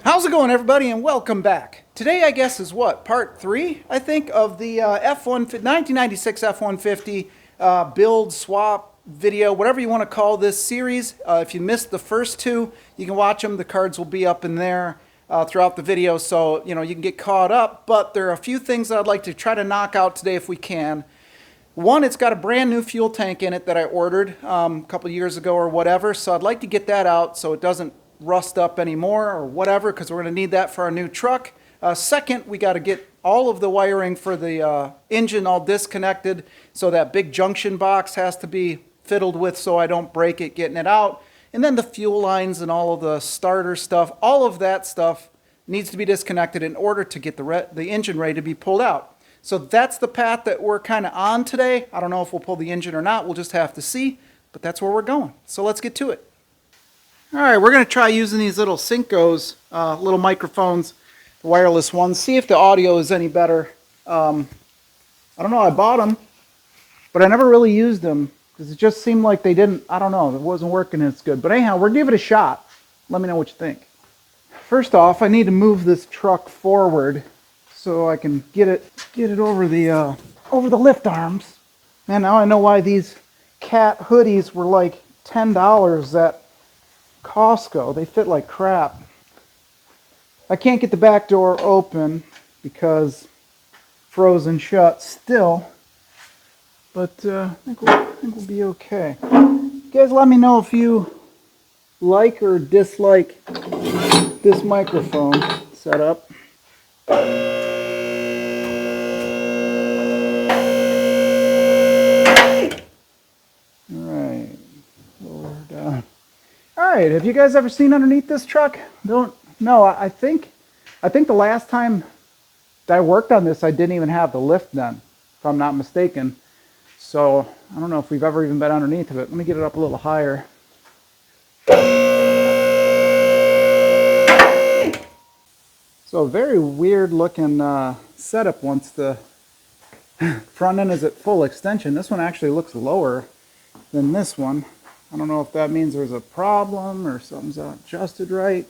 How's it going, everybody, and welcome back. Today, I guess, is what, part 3, I think, of the 1996 F-150 build, swap, video, whatever you want to call this series. If you missed the first two, you can watch them. The cards will be up in there throughout the video, so, you can get caught up. But there are a few things that I'd like to try to knock out today if we can. One, it's got a brand new fuel tank in it that I ordered a couple years ago or whatever, so I'd like to get that out so it doesn't rust up anymore or whatever, because we're going to need that for our new truck. Second, we got to get all of the wiring for the engine all disconnected, so that big junction box has to be fiddled with so I don't break it getting it out. And then the fuel lines and all of the starter stuff, all of that stuff needs to be disconnected in order to get the engine ready to be pulled out. So that's the path that we're kind of on today. I don't know if we'll pull the engine or not. We'll just have to see, but that's where we're going. So let's get to it. All right, we're going to try using these little Syncos, little microphones, the wireless ones, see if the audio is any better. I don't know, I bought them, but I never really used them because it just seemed like they didn't, I don't know, it wasn't working as good. But anyhow, we'll give it a shot. Let me know what you think. First off, I need to move this truck forward so I can get it over the lift arms. Man, now I know why these cat hoodies were like $10 at Costco. They fit like crap. I can't get the back door open because frozen shut still, but I think we'll be okay. You guys let me know if you like or dislike this microphone setup. Alright, have you guys ever seen underneath this truck? No, I think the last time that I worked on this, I didn't even have the lift done, if I'm not mistaken. So, I don't know if we've ever even been underneath of it. Let me get it up a little higher. So, a very weird looking setup once the front end is at full extension. This one actually looks lower than this one. I don't know if that means there's a problem or something's not adjusted right.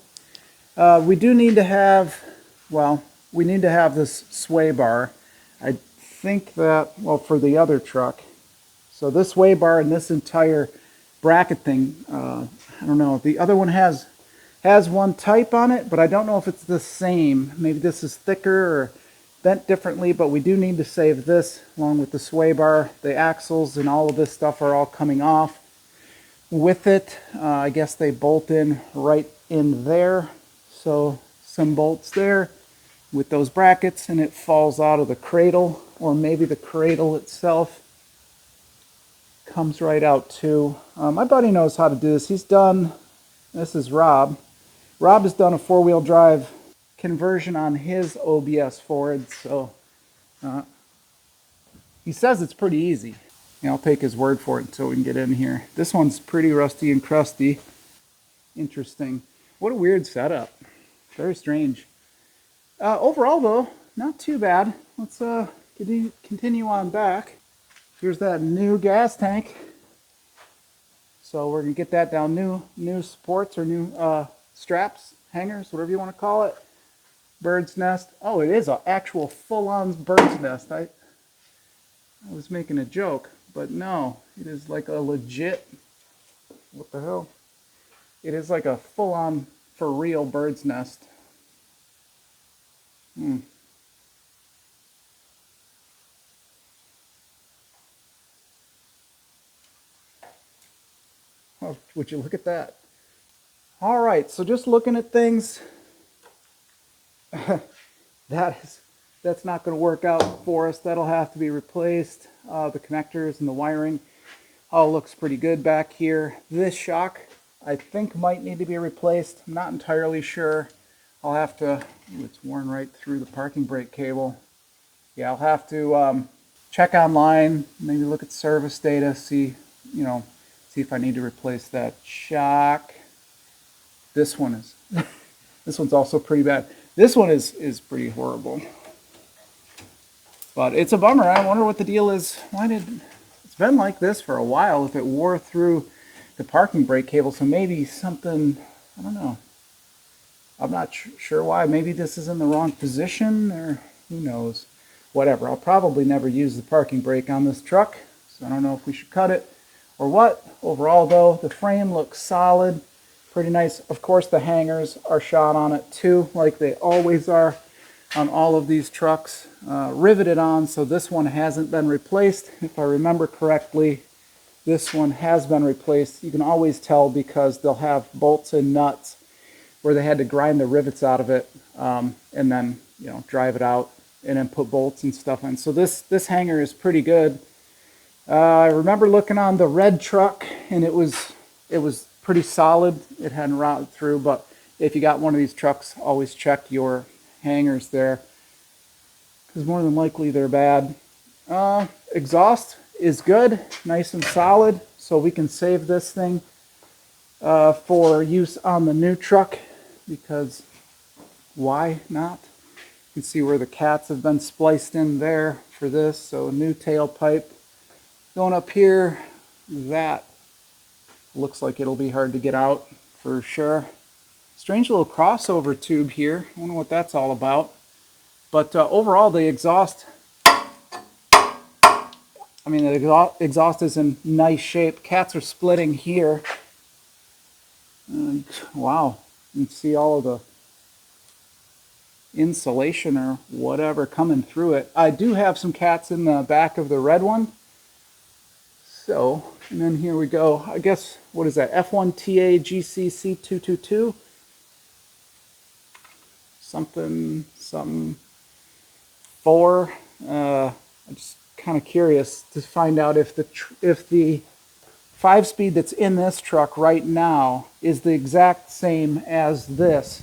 We do need to have, we need to have this sway bar. I think that, for the other truck. So this sway bar and this entire bracket thing, I don't know. The other one has one type on it, but I don't know if it's the same. Maybe this is thicker or bent differently, but we do need to save this along with the sway bar. The axles and all of this stuff are all coming off with it. I guess they bolt in right in there. So some bolts there with those brackets, and it falls out of the cradle, or maybe the cradle itself comes right out too. My buddy knows how to do this. This is Rob. Rob has done a four-wheel drive conversion on his OBS Ford, so he says it's pretty easy. I'll take his word for it until we can get in here. This one's pretty rusty and crusty. Interesting. What a weird setup. Very strange. Overall, though, not too bad. Let's continue on back. Here's that new gas tank. So we're going to get that down. New supports or new straps, hangers, whatever you want to call it. Bird's nest. Oh, it is an actual full-on bird's nest. I was making a joke. But no, it is like a legit, what the hell? It is like a full-on, for real bird's nest. Oh, would you look at that? All right, so just looking at things, that's not going to work out for us. That'll have to be replaced. The connectors and the wiring all looks pretty good back here. This shock, I think, might need to be replaced. I'm not entirely sure. I'll have to, it's worn right through the parking brake cable. Yeah, I'll have to check online, maybe look at service data, see if I need to replace that shock. This one is, this one's also pretty bad. This one is pretty horrible. But it's a bummer. I wonder what the deal is. It's been like this for a while if it wore through the parking brake cable, so maybe something, I don't know. I'm not sure why. Maybe this is in the wrong position, or who knows. Whatever. I'll probably never use the parking brake on this truck, so I don't know if we should cut it or what. Overall, though, the frame looks solid. Pretty nice. Of course, the hangers are shot on it too, like they always are on all of these trucks. Riveted on, so this one hasn't been replaced. If I remember correctly, this one has been replaced. You can always tell because they'll have bolts and nuts where they had to grind the rivets out of it, and then, you know, drive it out and then put bolts and stuff in. So this hanger is pretty good. I remember looking on the red truck, and it was pretty solid. It hadn't rotted through, but if you got one of these trucks, always check your hangers there, because more than likely they're bad. Exhaust is good, nice and solid, so we can save this thing for use on the new truck, because why not? You can see where the cats have been spliced in there for this. So new tailpipe going up here. That looks like it'll be hard to get out for sure. Strange little crossover tube here. I don't know what that's all about. But overall, the exhaust, I mean, the exhaust is in nice shape. Cats are splitting here. Wow, you can see all of the insulation or whatever coming through it. I do have some cats in the back of the red one. So, and then here we go. I guess, what is that? F1TA GCC222? Something 4. I'm just kind of curious to find out if the 5-speed that's in this truck right now is the exact same as this,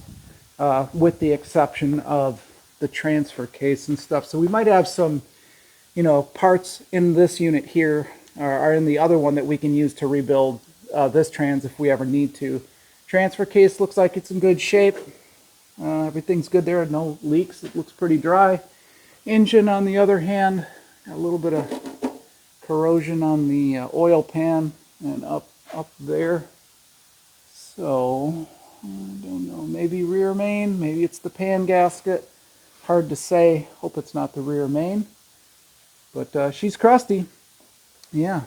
with the exception of the transfer case and stuff. So we might have some, you know, parts in this unit here, or in the other one, that we can use to rebuild this trans if we ever need to. Transfer case looks like it's in good shape. Everything's good there, no leaks. It looks pretty dry. Engine, on the other hand, got a little bit of corrosion on the oil pan and up there. So, I don't know, maybe rear main, maybe it's the pan gasket. Hard to say. Hope it's not the rear main. But she's crusty. Yeah.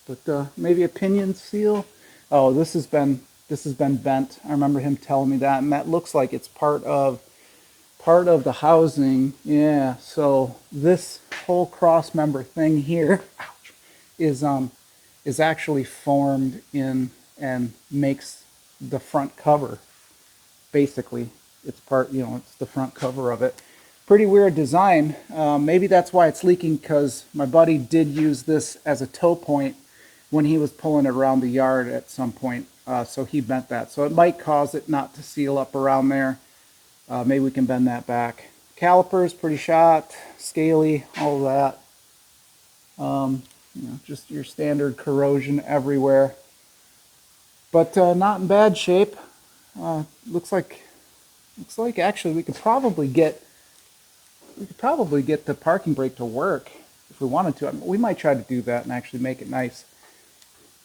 But maybe a pinion seal. Oh, this has been bent. I remember him telling me that, and that looks like it's part of the housing. Yeah, so this whole cross member thing here is actually formed in and makes the front cover. Basically, it's part, you know, it's the front cover of it. Pretty weird design. Maybe that's why it's leaking, because my buddy did use this as a tow point when he was pulling it around the yard at some point. So he bent that. So it might cause it not to seal up around there. Maybe we can bend that back. Calipers, pretty shot, scaly, all of that. You know, just your standard corrosion everywhere. But not in bad shape. Looks like actually we could probably get the parking brake to work if we wanted to. I mean, we might try to do that and actually make it nice.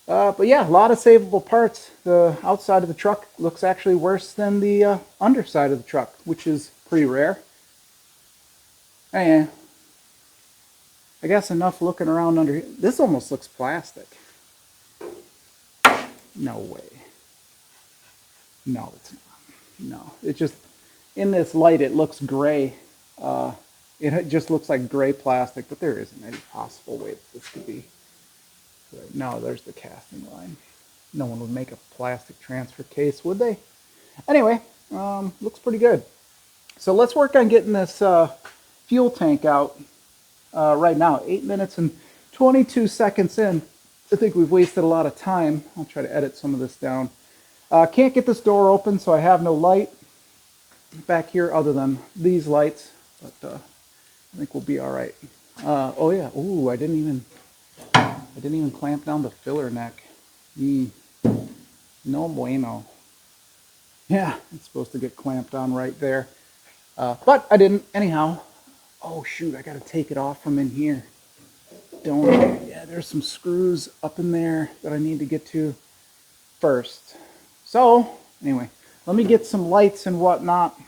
But yeah, a lot of savable parts. The outside of the truck looks actually worse than the underside of the truck, which is pretty rare. And I guess enough looking around under here. This almost looks plastic. No way. No, it's not. No, it just, in this light, it looks gray. It just looks like gray plastic, but there isn't any possible way that this could be. No, there's the casting line. No one would make a plastic transfer case, would they? Anyway, looks pretty good. So let's work on getting this fuel tank out right now. 8 minutes and 22 seconds in. I think we've wasted a lot of time. I'll try to edit some of this down. Can't get this door open, so I have no light back here other than these lights, but I think we'll be all right. Oh yeah, ooh, I didn't even clamp down the filler neck. No bueno. Yeah, it's supposed to get clamped on right there, but I didn't. Anyhow, oh shoot, I gotta take it off from in here. Yeah, there's some screws up in there that I need to get to first. So anyway, Let me get some lights and whatnot, and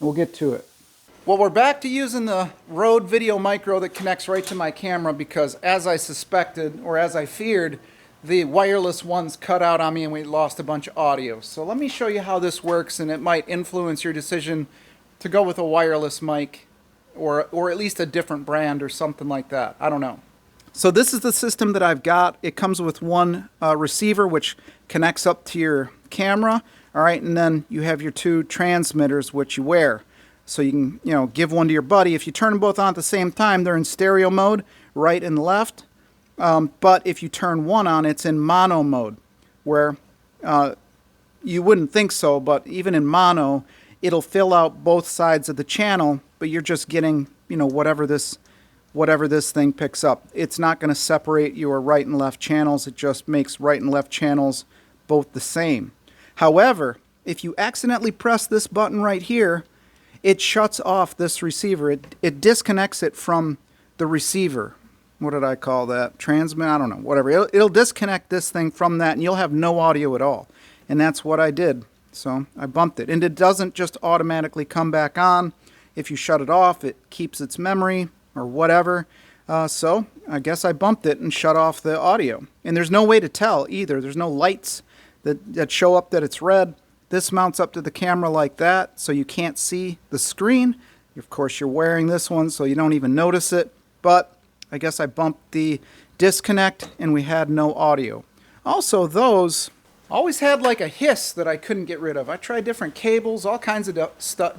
we'll get to it. Well, we're back to using the Rode Video Micro that connects right to my camera because, as I suspected, or as I feared, the wireless ones cut out on me and we lost a bunch of audio. So let me show you how this works, and it might influence your decision to go with a wireless mic or at least a different brand or something like that. I don't know. So this is the system that I've got. It comes with one receiver which connects up to your camera, all right, and then you have your two transmitters which you wear. So you can, give one to your buddy. If you turn them both on at the same time, they're in stereo mode, right and left. But if you turn one on, it's in mono mode, where you wouldn't think so, but even in mono, it'll fill out both sides of the channel, but you're just getting, whatever this thing picks up. It's not going to separate your right and left channels. It just makes right and left channels both the same. However, if you accidentally press this button right here, it shuts off this receiver. It disconnects it from the receiver. What did I call that? Transmit? I don't know. Whatever. It'll disconnect this thing from that, and you'll have no audio at all. And that's what I did. So I bumped it. And it doesn't just automatically come back on. If you shut it off, it keeps its memory or whatever. So I guess I bumped it and shut off the audio. And there's no way to tell either. There's no lights that show up that it's red. This mounts up to the camera like that, so you can't see the screen. Of course, you're wearing this one, so you don't even notice it. But I guess I bumped the disconnect, and we had no audio. Also, those always had like a hiss that I couldn't get rid of. I tried different cables, all kinds of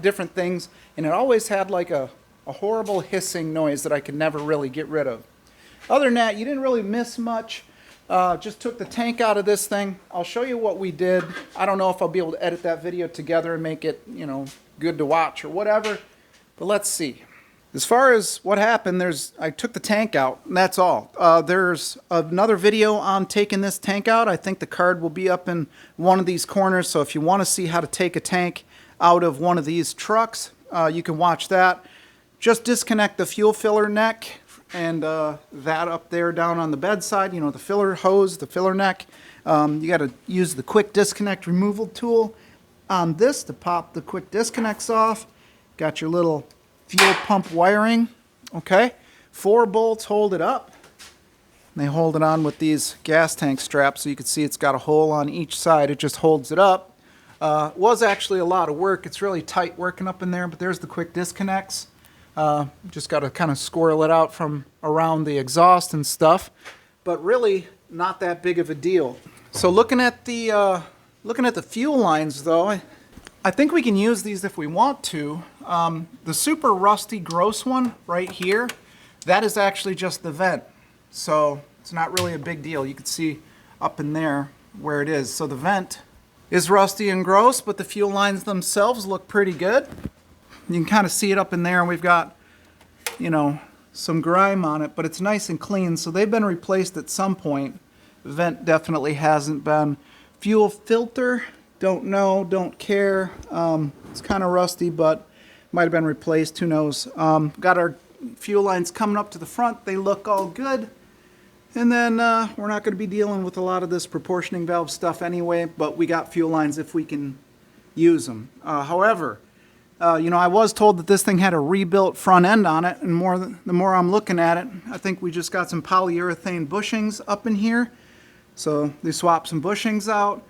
different things, and it always had like a horrible hissing noise that I could never really get rid of. Other than that, you didn't really miss much. Just took the tank out of this thing. I'll show you what we did. I don't know if I'll be able to edit that video together and make it, good to watch or whatever. But let's see. As far as what happened, I took the tank out, and that's all. There's another video on taking this tank out. I think the card will be up in one of these corners. So if you want to see how to take a tank out of one of these trucks, you can watch that. Just disconnect the fuel filler neck and that up there down on the bedside, the filler hose, the filler neck. You got to use the quick disconnect removal tool on this to pop the quick disconnects off. Got your little fuel pump wiring, okay? 4 bolts hold it up. And they hold it on with these gas tank straps, so you can see it's got a hole on each side. It just holds it up. Was actually a lot of work. It's really tight working up in there, but there's the quick disconnects. Just got to kind of squirrel it out from around the exhaust and stuff, but really not that big of a deal. So looking at the fuel lines though, I think we can use these if we want to. The super rusty gross one right here, that is actually just the vent, so it's not really a big deal. You can see up in there where it is. So the vent is rusty and gross, but the fuel lines themselves look pretty good. You can kind of see it up in there, and we've got, some grime on it, but it's nice and clean. So they've been replaced at some point. The vent definitely hasn't been. Fuel filter, don't know, don't care. It's kind of rusty, but might have been replaced, who knows. Got our fuel lines coming up to the front. They look all good. And then we're not going to be dealing with a lot of this proportioning valve stuff anyway, but we got fuel lines if we can use them. However, I was told that this thing had a rebuilt front end on it, and the more I'm looking at it, I think we just got some polyurethane bushings up in here. So they swapped some bushings out.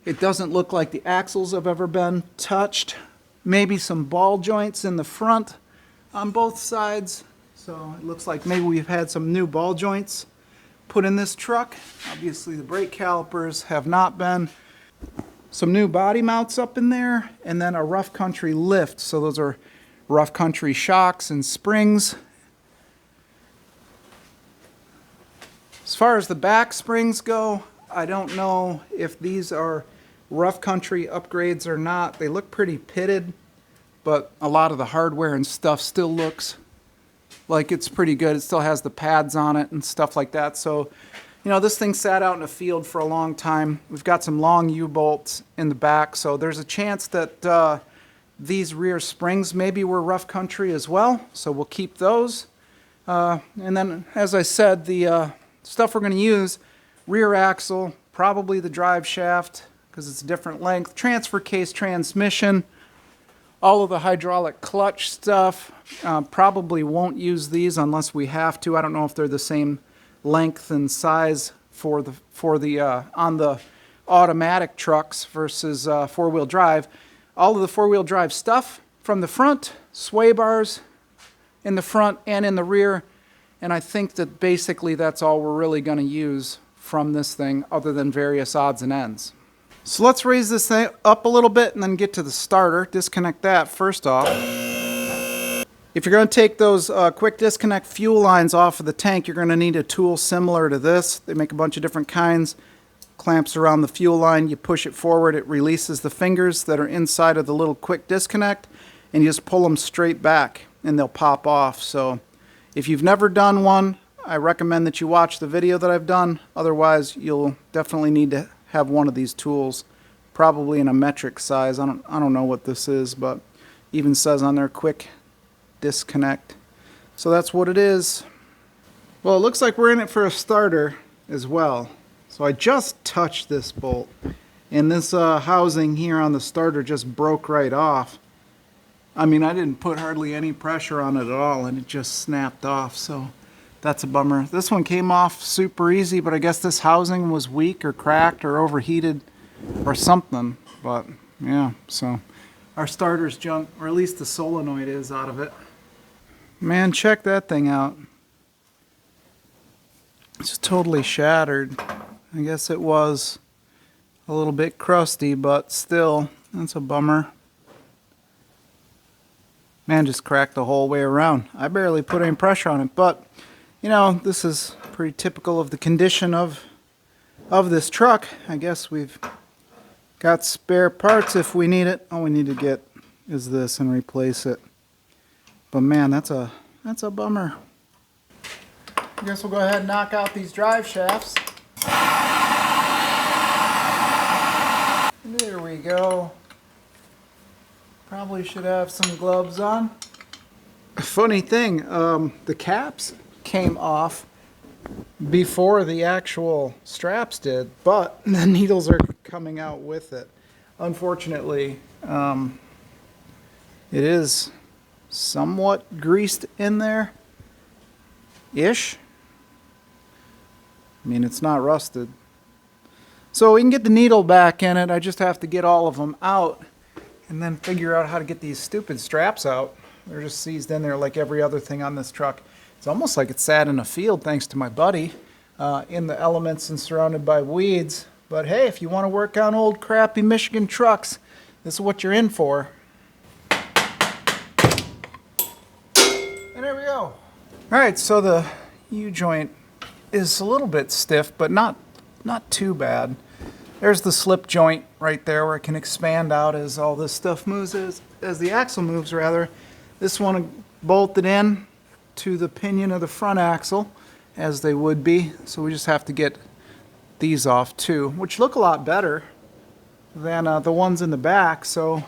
It doesn't look like the axles have ever been touched. Maybe some ball joints in the front on both sides. So it looks like maybe we've had some new ball joints put in this truck. Obviously the brake calipers have not been. Some new body mounts up in there, and then a rough country lift. So those are rough country shocks and springs. As far as the back springs go, I don't know if these are rough country upgrades or not. They look pretty pitted, but a lot of the hardware and stuff still looks like it's pretty good. It still has the pads on it and stuff like that. So this thing sat out in a field for a long time. We've got some long U-bolts in the back, so there's a chance that these rear springs maybe were rough country as well, so we'll keep those. And then, as I said, the stuff we're going to use, rear axle, probably the drive shaft, because it's a different length. Transfer case transmission. All of the hydraulic clutch stuff. Probably won't use these unless we have to. I don't know if they're the same length and size for the on the automatic trucks versus four-wheel drive. All of the four-wheel drive stuff from the front, sway bars in the front and in the rear, and I think that basically that's all we're really going to use from this thing other than various odds and ends. So let's raise this thing up a little bit and then get to the starter. Disconnect that first off. If you're going to take those quick disconnect fuel lines off of the tank, you're going to need a tool similar to this. They make a bunch of different kinds. Clamps around the fuel line, you push it forward, it releases the fingers that are inside of the little quick disconnect, and you just pull them straight back and they'll pop off. So if you've never done one, I recommend that you watch the video that I've done. Otherwise, you'll definitely need to have one of these tools, probably in a metric size. I don't know what this is, but even says on there quick disconnect. So that's what it is. Well, it looks like we're in it for a starter as well. So I just touched this bolt, and this housing here on the starter just broke right off. I mean, I didn't put hardly any pressure on it at all, and it just snapped off, so that's a bummer. This one came off super easy, but I guess this housing was weak or cracked or overheated or something. But yeah, so our starter's junk, or at least the solenoid is out of it. Man, check that thing out. It's just totally shattered. I guess it was a little bit crusty, but still, that's a bummer. Man, just cracked the whole way around. I barely put any pressure on it, but you know, this is pretty typical of the condition of this truck. I guess we've got spare parts if we need it. All we need to get is this and replace it. But man, that's a bummer. I guess we'll go ahead and knock out these drive shafts. There we go. Probably should have some gloves on. Funny thing, the caps came off before the actual straps did, but the needles are coming out with it. Unfortunately, it is somewhat greased in there ish. I mean, it's not rusted. So we can get the needle back in it. I just have to get all of them out and then figure out how to get these stupid straps out. They're just seized in there like every other thing on this truck. It's almost like it sat in a field thanks to my buddy in the elements and surrounded by weeds. But hey, if you want to work on old crappy Michigan trucks, this is what you're in for. And there we go. Alright, so the U-joint is a little bit stiff, but not too bad. There's the slip joint right there where it can expand out as all this stuff moves, as the axle moves rather. This one bolted in to the pinion of the front axle as they would be, so we just have to get these off too, which look a lot better than the ones in the back, so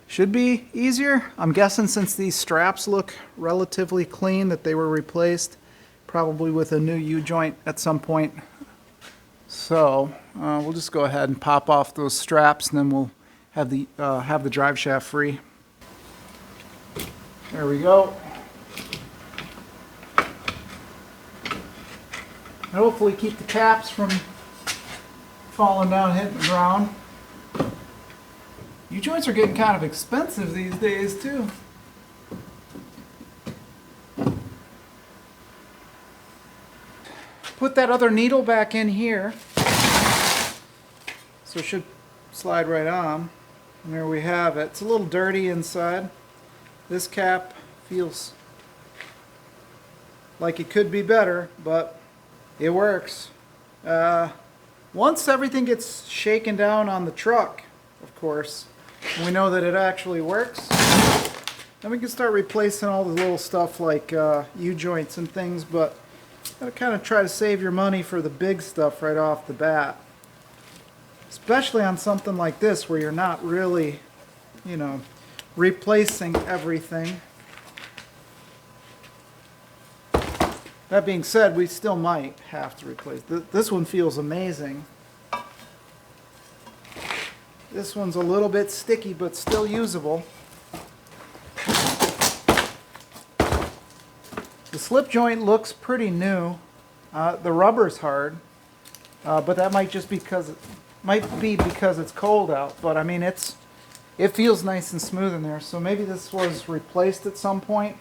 should be easier. I'm guessing since these straps look relatively clean that they were replaced probably with a new U-joint at some point. So we'll just go ahead and pop off those straps, and then we'll have the drive shaft free. There we go. And hopefully keep the caps from falling down, hitting the ground. U-joints are getting kind of expensive these days too. Put that other needle back in here. So it should slide right on. And there we have it. It's a little dirty inside. This cap feels like it could be better, but it works. Once everything gets shaken down on the truck, of course, and we know that it actually works, then we can start replacing all the little stuff like U-joints and things, but gotta kind of try to save your money for the big stuff right off the bat. Especially on something like this where you're not really, you know, replacing everything. That being said, we still might have to replace. This one feels amazing. This one's a little bit sticky, but still usable. The slip joint looks pretty new. The rubber's hard, but that might just be because it's cold out. But I mean, it feels nice and smooth in there. So maybe this was replaced at some point.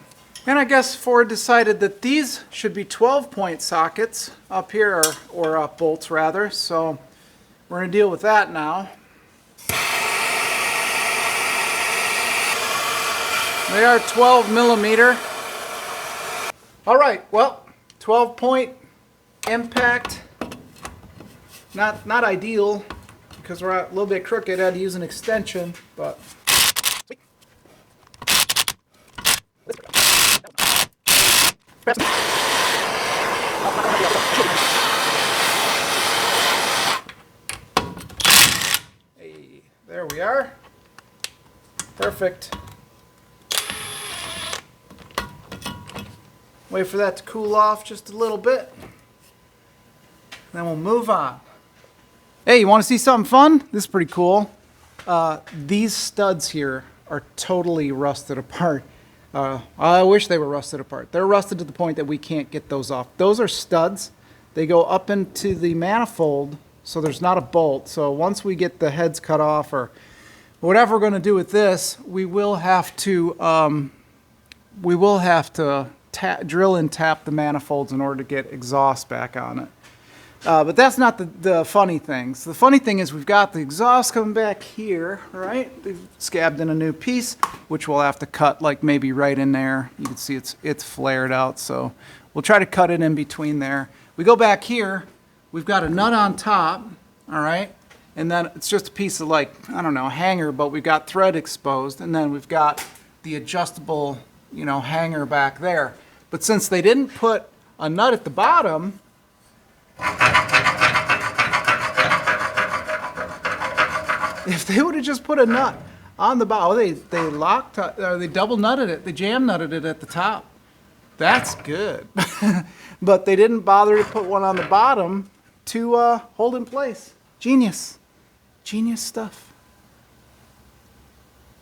And I guess Ford decided that these should be 12-point sockets up here, or bolts rather. So we're gonna deal with that now. They are 12 millimeter. All right, well, 12-point impact. Not ideal because we're a little bit crooked. I had to use an extension, but. Hey, there we are. Perfect. Wait for that to cool off just a little bit. Then we'll move on. Hey, you want to see something fun? This is pretty cool. These studs here are totally rusted apart. I wish they were rusted apart. They're rusted to the point that we can't get those off. Those are studs. They go up into the manifold, so there's not a bolt. So once we get the heads cut off, or whatever we're going to do with this, we will have to drill and tap the manifolds in order to get exhaust back on it. But that's not the funny things. The funny thing is we've got the exhaust coming back here, right? They've scabbed in a new piece, which we'll have to cut like maybe right in there. You can see it's flared out, so we'll try to cut it in between there. We go back here, we've got a nut on top, all right? And then it's just a piece of, like, I don't know, hanger, but we've got thread exposed, and then we've got the adjustable, you know, hanger back there. But since they didn't put a nut at the bottom, if they would have just put a nut on the bottom, they double nutted it, they jam nutted it at the top. That's good. But they didn't bother to put one on the bottom to hold in place. Genius. Genius stuff.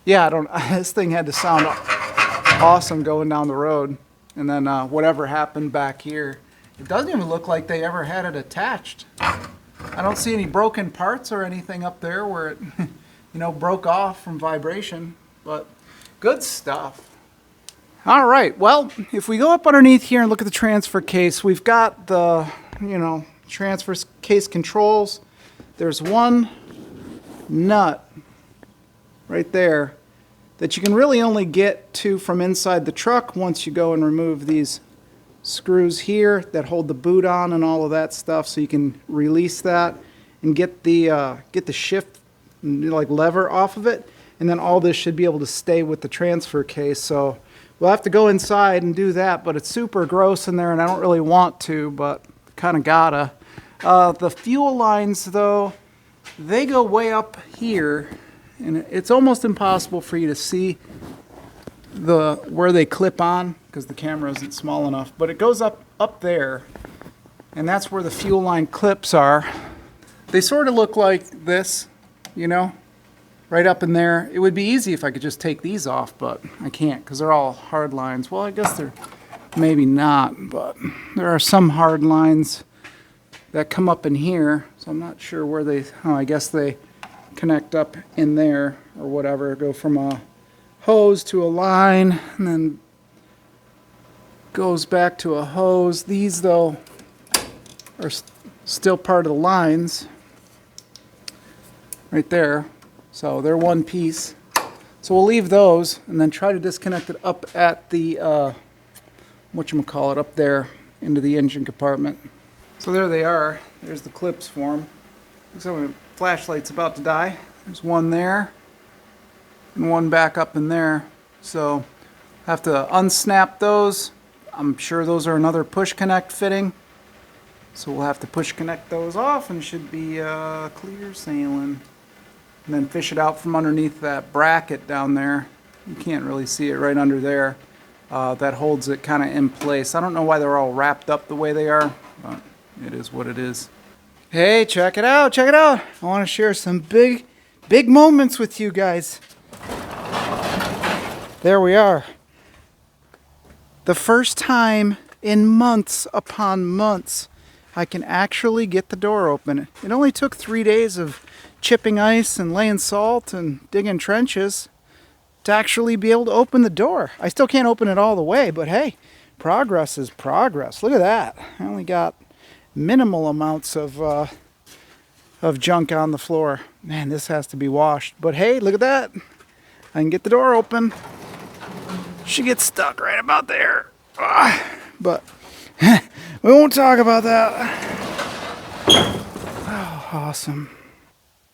Yeah, this thing had to sound awesome going down the road. And then whatever happened back here, it doesn't even look like they ever had it attached. I don't see any broken parts or anything up there where it, you know, broke off from vibration, but good stuff. All right, well, if we go up underneath here and look at the transfer case, we've got the, you know, transfer case controls. There's one nut right there that you can really only get to from inside the truck once you go and remove these screws here that hold the boot on and all of that stuff, so you can release that and get the shift, like, lever off of it, and then all this should be able to stay with the transfer case. So we'll have to go inside and do that, but it's super gross in there and I don't really want to, but kind of gotta. The fuel lines, though, they go way up here, and it's almost impossible for you to see where they clip on because the camera isn't small enough, but it goes up there, and that's where the fuel line clips are. They sort of look like this, you know, right up in there. It would be easy if I could just take these off, but I can't because they're all hard lines. Well, I guess they're maybe not, but there are some hard lines that come up in here, so I'm not sure where I guess they connect up in there or whatever, go from a hose to a line and then goes back to a hose. These, though, are still part of the lines right there, so they're one piece. So we'll leave those and then try to disconnect it up at the whatchamacallit, up there into the engine compartment. So there they are. There's the clips for them. Looks like my flashlight's about to die. There's one there and one back up in there. So have to unsnap those. I'm sure those are another push connect fitting. So we'll have to push connect those off and should be clear sailing. And then fish it out from underneath that bracket down there. You can't really see it right under there. That holds it kind of in place. I don't know why they're all wrapped up the way they are, but it is what it is. Hey, check it out, check it out. I want to share some big Big moments with you guys. There we are. The first time in months upon months I can actually get the door open. It only took 3 days of chipping ice and laying salt and digging trenches to actually be able to open the door. I still can't open it all the way, but hey, progress is progress. Look at that. I only got minimal amounts of junk on the floor. Man, this has to be washed. But hey, look at that. I can get the door open. She gets stuck right about there. But we won't talk about that. Oh, awesome.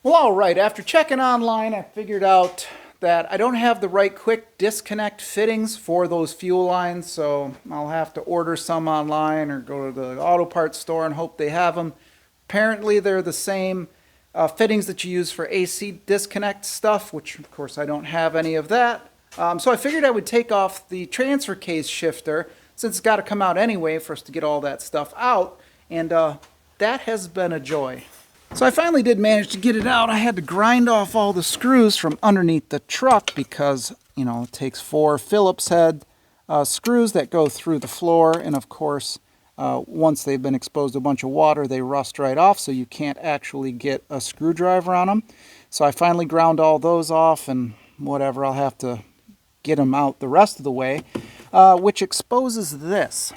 Well, all right. After checking online, I figured out that I don't have the right quick disconnect fittings for those fuel lines, so I'll have to order some online or go to the auto parts store and hope they have them. Apparently, they're the same fittings that you use for AC disconnect stuff, which of course I don't have any of that. So I figured I would take off the transfer case shifter, since it's got to come out anyway for us to get all that stuff out, and that has been a joy. So I finally did manage to get it out. I had to grind off all the screws from underneath the truck because, you know, it takes 4 Phillips head screws that go through the floor, and of course, once they've been exposed to a bunch of water, they rust right off, so you can't actually get a screwdriver on them. So I finally ground all those off, and whatever, I'll have to get them out the rest of the way, which exposes this.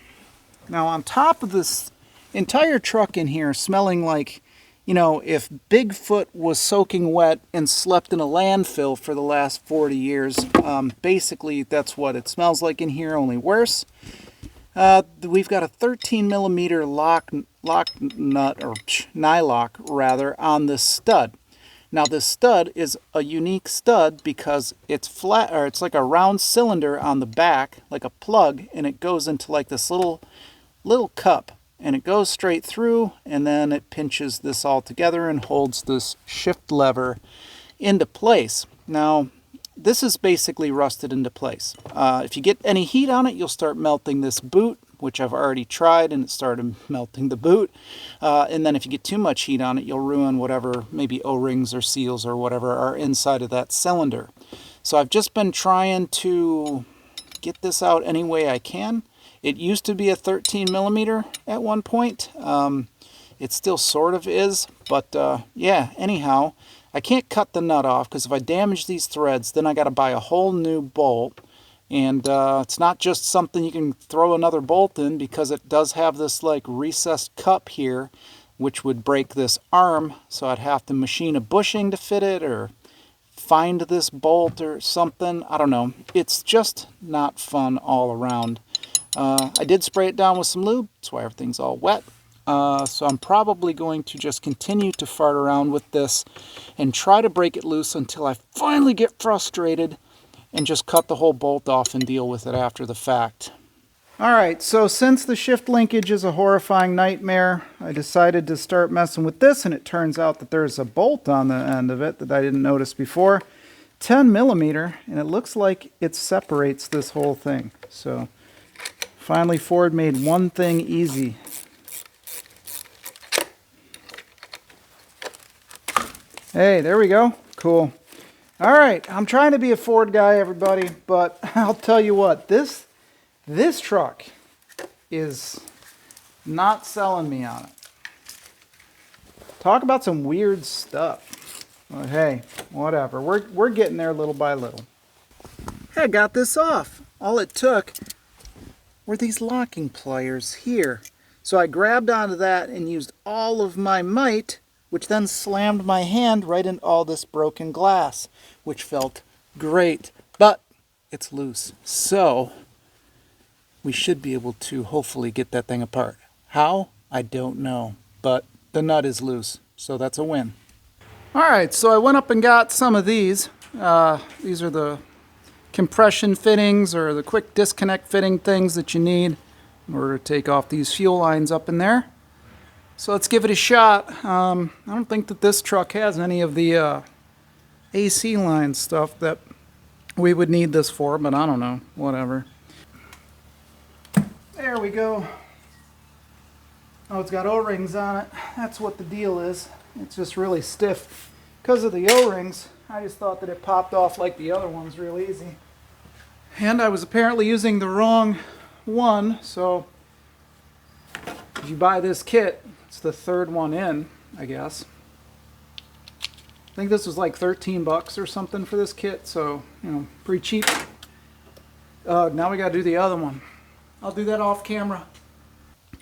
Now, on top of this entire truck in here smelling like, you know, if Bigfoot was soaking wet and slept in a landfill for the last 40 years, basically that's what it smells like in here, only worse. We've got a 13 millimeter lock nut, or nylock rather, on this stud. Now this stud is a unique stud because it's flat, or it's like a round cylinder on the back, like a plug, and it goes into like this little cup, and it goes straight through, and then it pinches this all together and holds this shift lever into place. Now this is basically rusted into place. If you get any heat on it, you'll start melting this boot, which I've already tried, and it started melting the boot. And then if you get too much heat on it, you'll ruin whatever, maybe O-rings or seals or whatever are inside of that cylinder. So I've just been trying to get this out any way I can. It used to be a 13 millimeter at one point. It still sort of is, but yeah, anyhow, I can't cut the nut off because if I damage these threads, then I got to buy a whole new bolt. And it's not just something you can throw another bolt in, because it does have this like recessed cup here, which would break this arm. So I'd have to machine a bushing to fit it, or find this bolt or something. I don't know. It's just not fun all around. I did spray it down with some lube. That's why everything's all wet. So I'm probably going to just continue to fart around with this and try to break it loose until I finally get frustrated and just cut the whole bolt off and deal with it after the fact. Alright, so since the shift linkage is a horrifying nightmare, I decided to start messing with this, and it turns out that there's a bolt on the end of it that I didn't notice before. 10 millimeter, and it looks like it separates this whole thing. So finally Ford made one thing easy. Hey, there we go. Cool. All right, I'm trying to be a Ford guy, everybody, but I'll tell you what, this truck is not selling me on it. Talk about some weird stuff. But hey, whatever. We're getting there little by little. Hey, I got this off. All it took were these locking pliers here. So I grabbed onto that and used all of my might, which then slammed my hand right into all this broken glass, which felt great, but it's loose. So we should be able to hopefully get that thing apart. How? I don't know, but the nut is loose, so that's a win. All right, so I went up and got some of these. These are the compression fittings, or the quick disconnect fitting things that you need in order to take off these fuel lines up in there. So let's give it a shot. I don't think that this truck has any of the AC line stuff that we would need this for, but I don't know, whatever. There we go. Oh, it's got O-rings on it. That's what the deal is. It's just really stiff because of the O-rings, I just thought that it popped off like the other ones real easy. And I was apparently using the wrong one, so if you buy this kit, it's the third one in, I guess. I think this was like 13 bucks or something for this kit, so, you know, pretty cheap. Now we gotta do the other one. I'll do that off camera.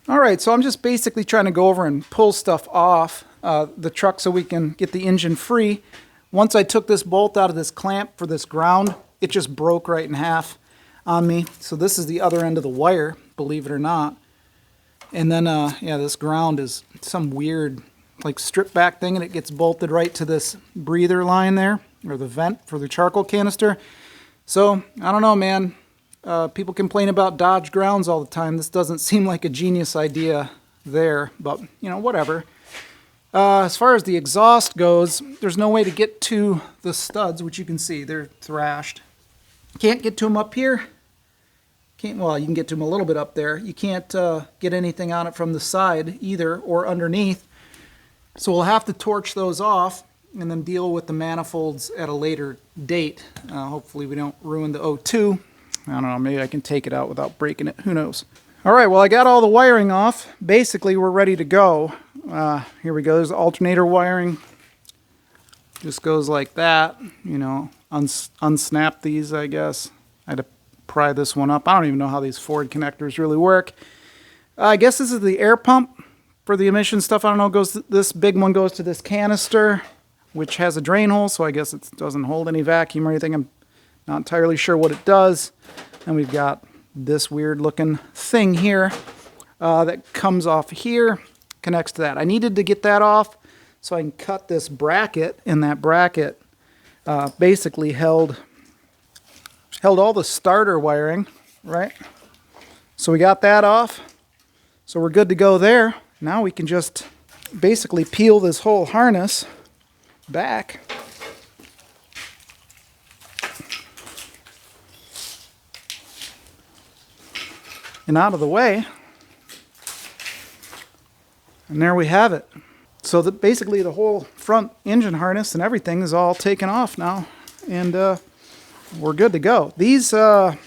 Alright, so I'm just basically trying to go over and pull stuff off the truck so we can get the engine free. Once I took this bolt out of this clamp for this ground, it just broke right in half on me. So this is the other end of the wire, believe it or not. And then, yeah, this ground is some weird, like, strip back thing, and it gets bolted right to this breather line there, or the vent for the charcoal canister. So, I don't know, man. People complain about Dodge grounds all the time. This doesn't seem like a genius idea there, but, you know, whatever. As far as the exhaust goes, there's no way to get to the studs, which you can see, they're thrashed. Can't get to them up here. Well, you can get to them a little bit up there. You can't get anything on it from the side either, or underneath. So we'll have to torch those off and then deal with the manifolds at a later date. Hopefully we don't ruin the O2. I don't know, maybe I can take it out without breaking it. Who knows? All right, well, I got all the wiring off. Basically, we're ready to go. Here we go. There's alternator wiring. Just goes like that. You know, unsnap these, I guess. I had to pry this one up. I don't even know how these Ford connectors really work. I guess this is the air pump for the emission stuff. I don't know. This big one goes to this canister, which has a drain hole, so I guess it doesn't hold any vacuum or anything. I'm not entirely sure what it does. And we've got this weird looking thing here that comes off here, connects to that. I needed to get that off so I can cut this bracket, and that bracket basically held all the starter wiring, right? So we got that off. So we're good to go there. Now we can just basically peel this whole harness back. And out of the way. And there we have it. So basically the whole front engine harness and everything is all taken off now. And we're good to go. These, I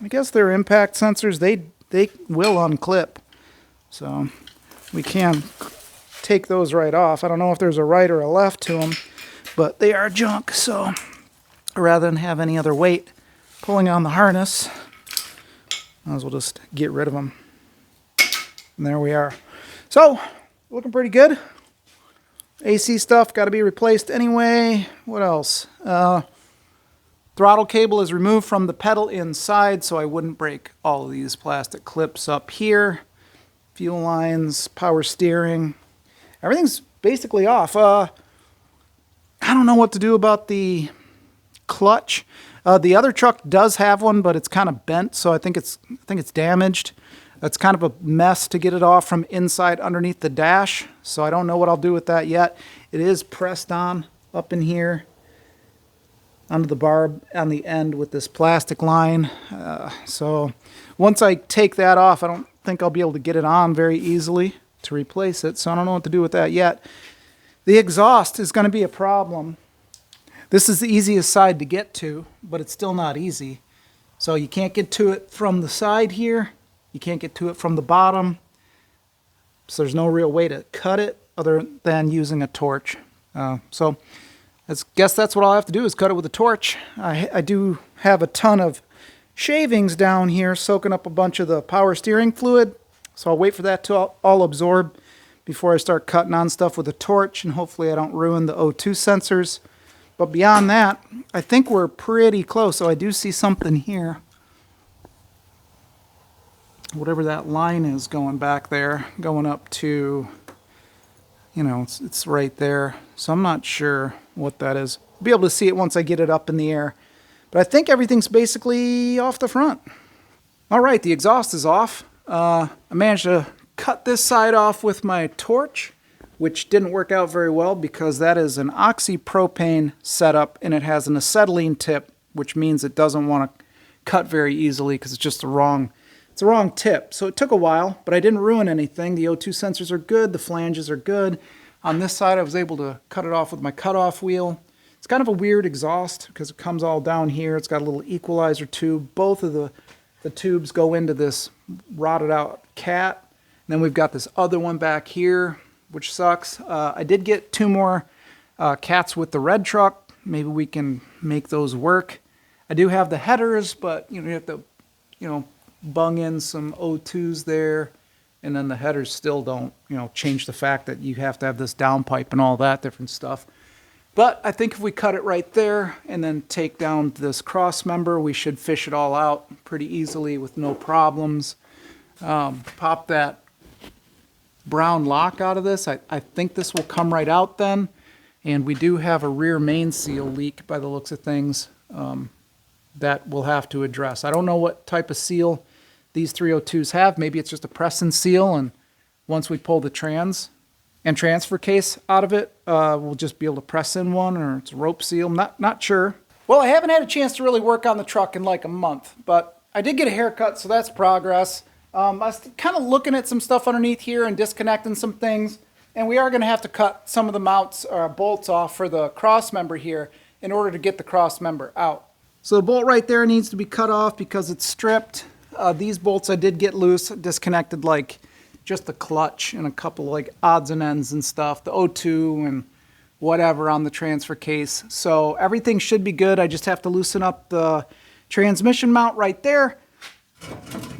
guess they're impact sensors. They will unclip. So we can take those right off. I don't know if there's a right or a left to them, but they are junk. So rather than have any other weight pulling on the harness, might as well just get rid of them. And there we are. So, looking pretty good. AC stuff got to be replaced anyway. What else? Throttle cable is removed from the pedal inside, so I wouldn't break all of these plastic clips up here. Fuel lines, power steering. Everything's basically off. I don't know what to do about the clutch. The other truck does have one, but it's kind of bent, so I think it's damaged. It's kind of a mess to get it off from inside underneath the dash, so I don't know what I'll do with that yet. It is pressed on up in here onto the barb on the end with this plastic line. So once I take that off, I don't think I'll be able to get it on very easily to replace it, so I don't know what to do with that yet. The exhaust is going to be a problem. This is the easiest side to get to, but it's still not easy. So you can't get to it from the side here. You can't get to it from the bottom. So there's no real way to cut it other than using a torch. So I guess that's what I'll have to do is cut it with a torch. I do have a ton of shavings down here soaking up a bunch of the power steering fluid. So I'll wait for that to all absorb before I start cutting on stuff with a torch, and hopefully I don't ruin the O2 sensors. But beyond that, I think we're pretty close. So I do see something here. Whatever that line is going back there, going up to, you know, it's right there. So I'm not sure what that is. I'll be able to see it once I get it up in the air. But I think everything's basically off the front. All right, the exhaust is off. I managed to cut this side off with my torch, which didn't work out very well because that is an oxypropane setup and it has an acetylene tip, which means it doesn't want to cut very easily because it's just the wrong tip. So it took a while, but I didn't ruin anything. The O2 sensors are good, the flanges are good. On this side, I was able to cut it off with my cutoff wheel. It's kind of a weird exhaust because it comes all down here. It's got a little equalizer tube. Both of the tubes go into this rotted out cat. And then we've got this other one back here, which sucks. I did get 2 more cats with the red truck. Maybe we can make those work. I do have the headers, but you have to, bung in some O2s there. And then the headers still don't, change the fact that you have to have this downpipe and all that different stuff. But I think if we cut it right there and then take down this cross member, we should fish it all out pretty easily with no problems. Pop that brown lock out of this. I think this will come right out then. And we do have a rear main seal leak by the looks of things that we'll have to address. I don't know what type of seal these 302s have. Maybe it's just a press and seal, and once we pull the trans and transfer case out of it, we'll just be able to press in one, or it's a rope seal. Not sure. Well, I haven't had a chance to really work on the truck in like a month, but I did get a haircut, so that's progress. I was kind of looking at some stuff underneath here and disconnecting some things, and we are going to have to cut some of the mounts or bolts off for the cross member here in order to get the cross member out. So the bolt right there needs to be cut off because it's stripped. These bolts I did get loose, disconnected like just the clutch and a couple like odds and ends and stuff, the O2 and whatever on the transfer case. So everything should be good. I just have to loosen up the transmission mount right there.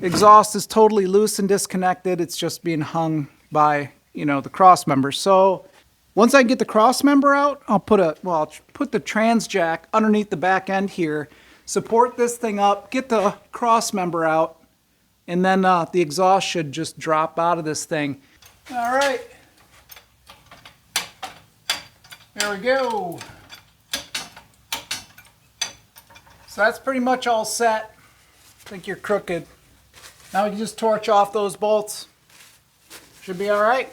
Exhaust is totally loose and disconnected. It's just being hung by, the cross member. So once I get the cross member out, I'll put the trans jack underneath the back end here, support this thing up, get the cross member out, and then the exhaust should just drop out of this thing. All right. There we go. So that's pretty much all set. I think you're crooked. Now we can just torch off those bolts. Should be all right.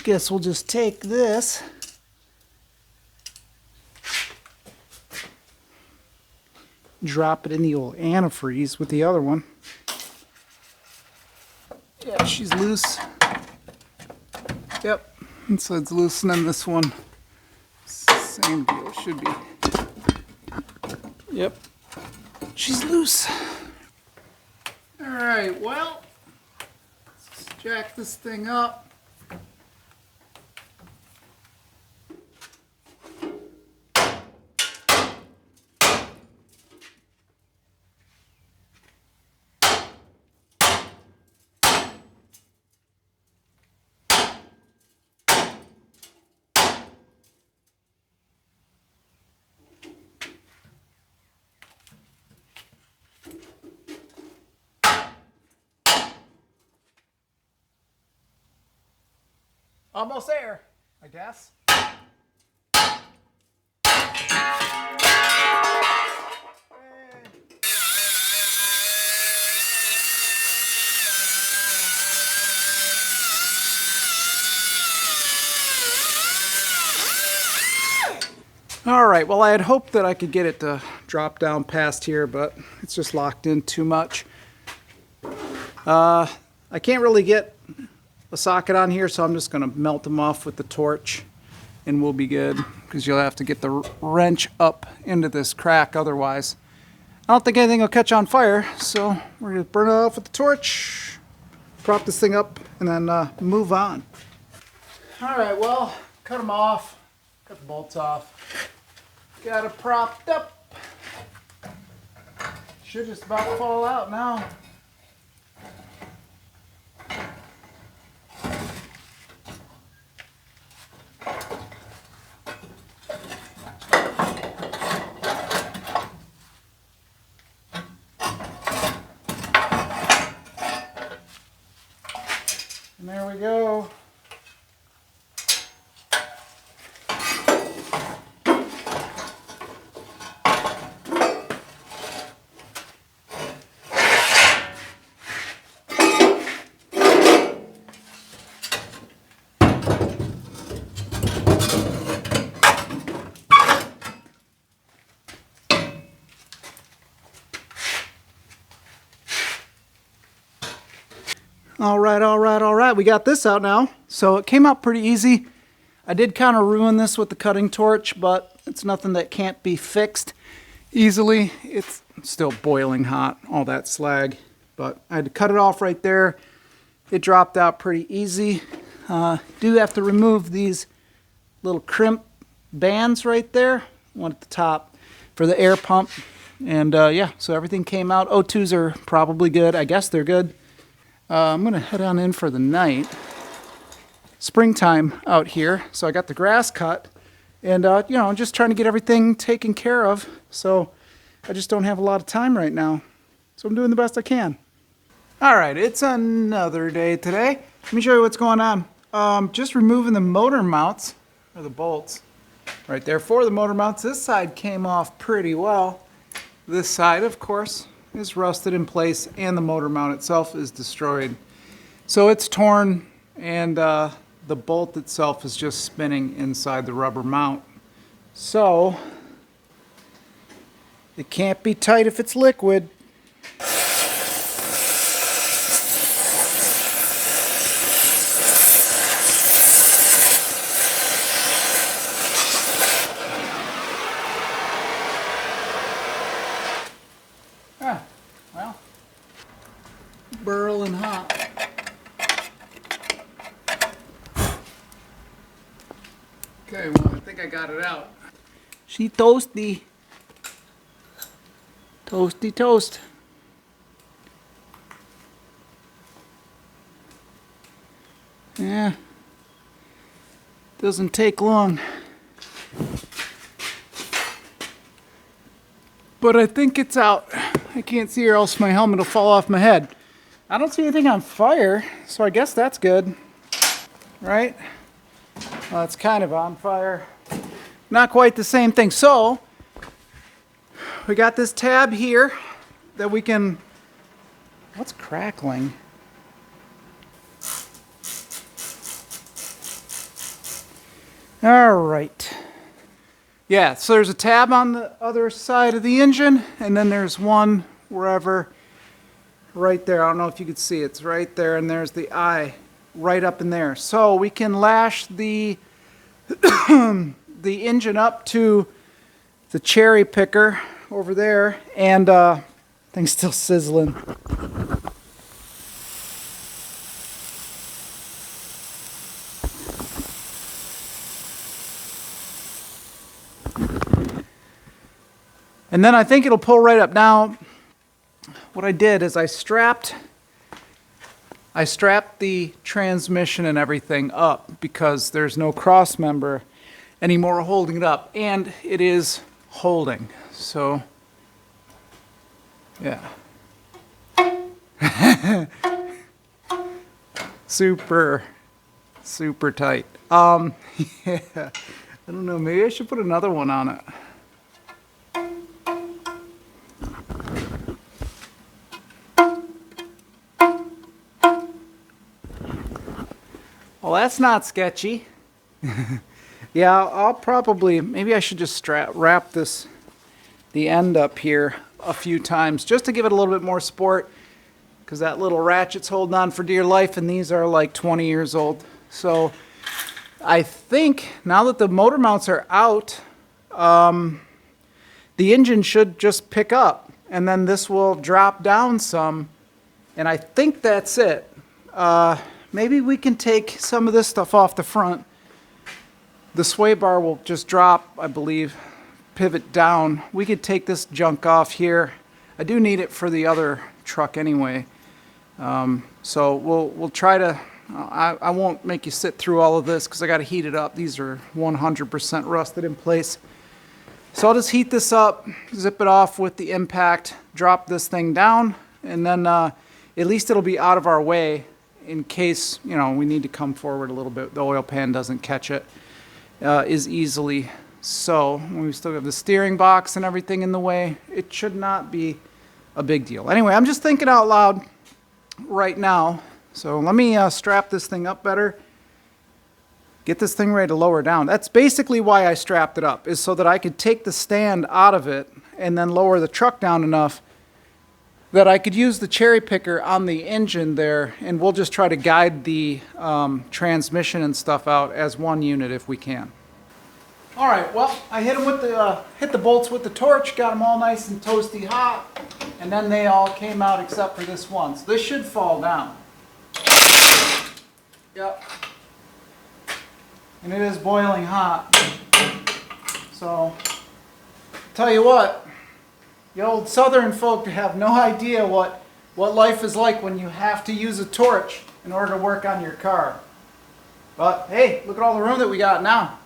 Guess we'll just take this, drop it in the old antifreeze with the other one. Yeah, she's loose. Yep, and so it's loosening this one. Same deal, should be. Yep, she's loose. All right, well, let's jack this thing up. Almost there, I guess. All right, well, I had hoped that I could get it to drop down past here, but it's just locked in too much. I can't really get a socket on here, so I'm just going to melt them off with the torch and we'll be good, because you'll have to get the wrench up into this crack otherwise. I don't think anything will catch on fire, so we're going to burn it off with the torch, prop this thing up, and then move on. All right, well, cut them off, cut the bolts off. Got it propped up. Should just about fall out now. And there we go. All right. We got this out now. So it came out pretty easy. I did kind of ruin this with the cutting torch, but it's nothing that can't be fixed easily. It's still boiling hot, all that slag. But I had to cut it off right there. It dropped out pretty easy. Do have to remove these little crimp bands right there. One at the top for the air pump. And yeah, so everything came out. O2s are probably good. I guess they're good. I'm going to head on in for the night. Springtime out here, so I got the grass cut. And, you know, I'm just trying to get everything taken care of. So I just don't have a lot of time right now. So I'm doing the best I can. All right, it's another day today. Let me show you what's going on. Just removing the motor mounts, or the bolts, right there for the motor mounts. This side came off pretty well. This side, of course, is rusted in place, and the motor mount itself is destroyed. So it's torn, and the bolt itself is just spinning inside the rubber mount. So it can't be tight if it's liquid. Well, burling hot. Okay, well, I think I got it out. She toasty. Toasty toast. Yeah. Doesn't take long. But I think it's out. I can't see or else my helmet will fall off my head. I don't see anything on fire, so I guess that's good. Right? Well, it's kind of on fire. Not quite the same thing. So, we got this tab here that we can... What's crackling? All right. Yeah, so there's a tab on the other side of the engine, and then there's one wherever, right there. I don't know if you can see it. It's right there, and there's the eye right up in there. So we can lash the the engine up to the cherry picker over there, and thing's still sizzling. And then I think it'll pull right up. Now, what I did is I strapped the transmission and everything up because there's no cross member anymore holding it up, and it is holding. So, yeah. Super tight. Yeah. I don't know, maybe I should put another one on it. Well, that's not sketchy. Yeah, I'll probably, maybe I should just wrap the end up here a few times just to give it a little bit more sport, because that little ratchet's holding on for dear life, and these are like 20 years old. So I think now that the motor mounts are out, the engine should just pick up, and then this will drop down some, and I think that's it. Maybe we can take some of this stuff off the front. The sway bar will just drop, I believe, pivot down. We could take this junk off here. I do need it for the other truck anyway. So we'll try to, I won't make you sit through all of this because I got to heat it up. These are 100% rusted in place. So I'll just heat this up, zip it off with the impact, drop this thing down, and then at least it'll be out of our way in case, you know, we need to come forward a little bit. The oil pan doesn't catch it as easily. So we still have the steering box and everything in the way. It should not be a big deal. Anyway, I'm just thinking out loud right now. So let me strap this thing up better. Get this thing ready to lower down. That's basically why I strapped it up, is so that I could take the stand out of it and then lower the truck down enough that I could use the cherry picker on the engine there, and we'll just try to guide the transmission and stuff out as one unit if we can. All right, well, I hit them with the hit the bolts with the torch, got them all nice and toasty hot, and then they all came out except for this one. So this should fall down. Yep. And it is boiling hot. So, tell you what, the old southern folk have no idea what life is like when you have to use a torch in order to work on your car. But hey, look at all the room that we got now.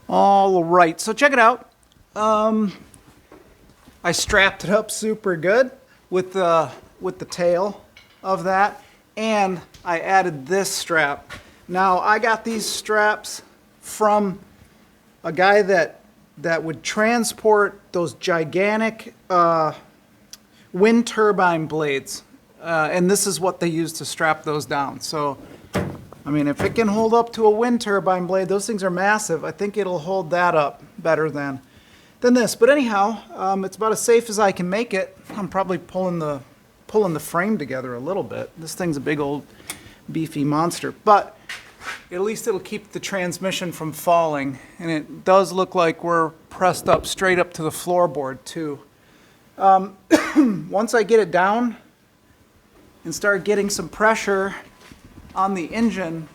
All right, so check it out. I strapped it up super good with the tail of that, and I added this strap. Now, I got these straps from a guy that would transport those gigantic wind turbine blades, and this is what they use to strap those down. So, I mean, if it can hold up to a wind turbine blade, those things are massive. I think it'll hold that up better than this. But anyhow, it's about as safe as I can make it. I'm probably pulling the frame together a little bit. This thing's a big old beefy monster, but at least it'll keep the transmission from falling, and it does look like we're pressed up straight up to the floorboard too. Once I get it down and start getting some pressure on the engine,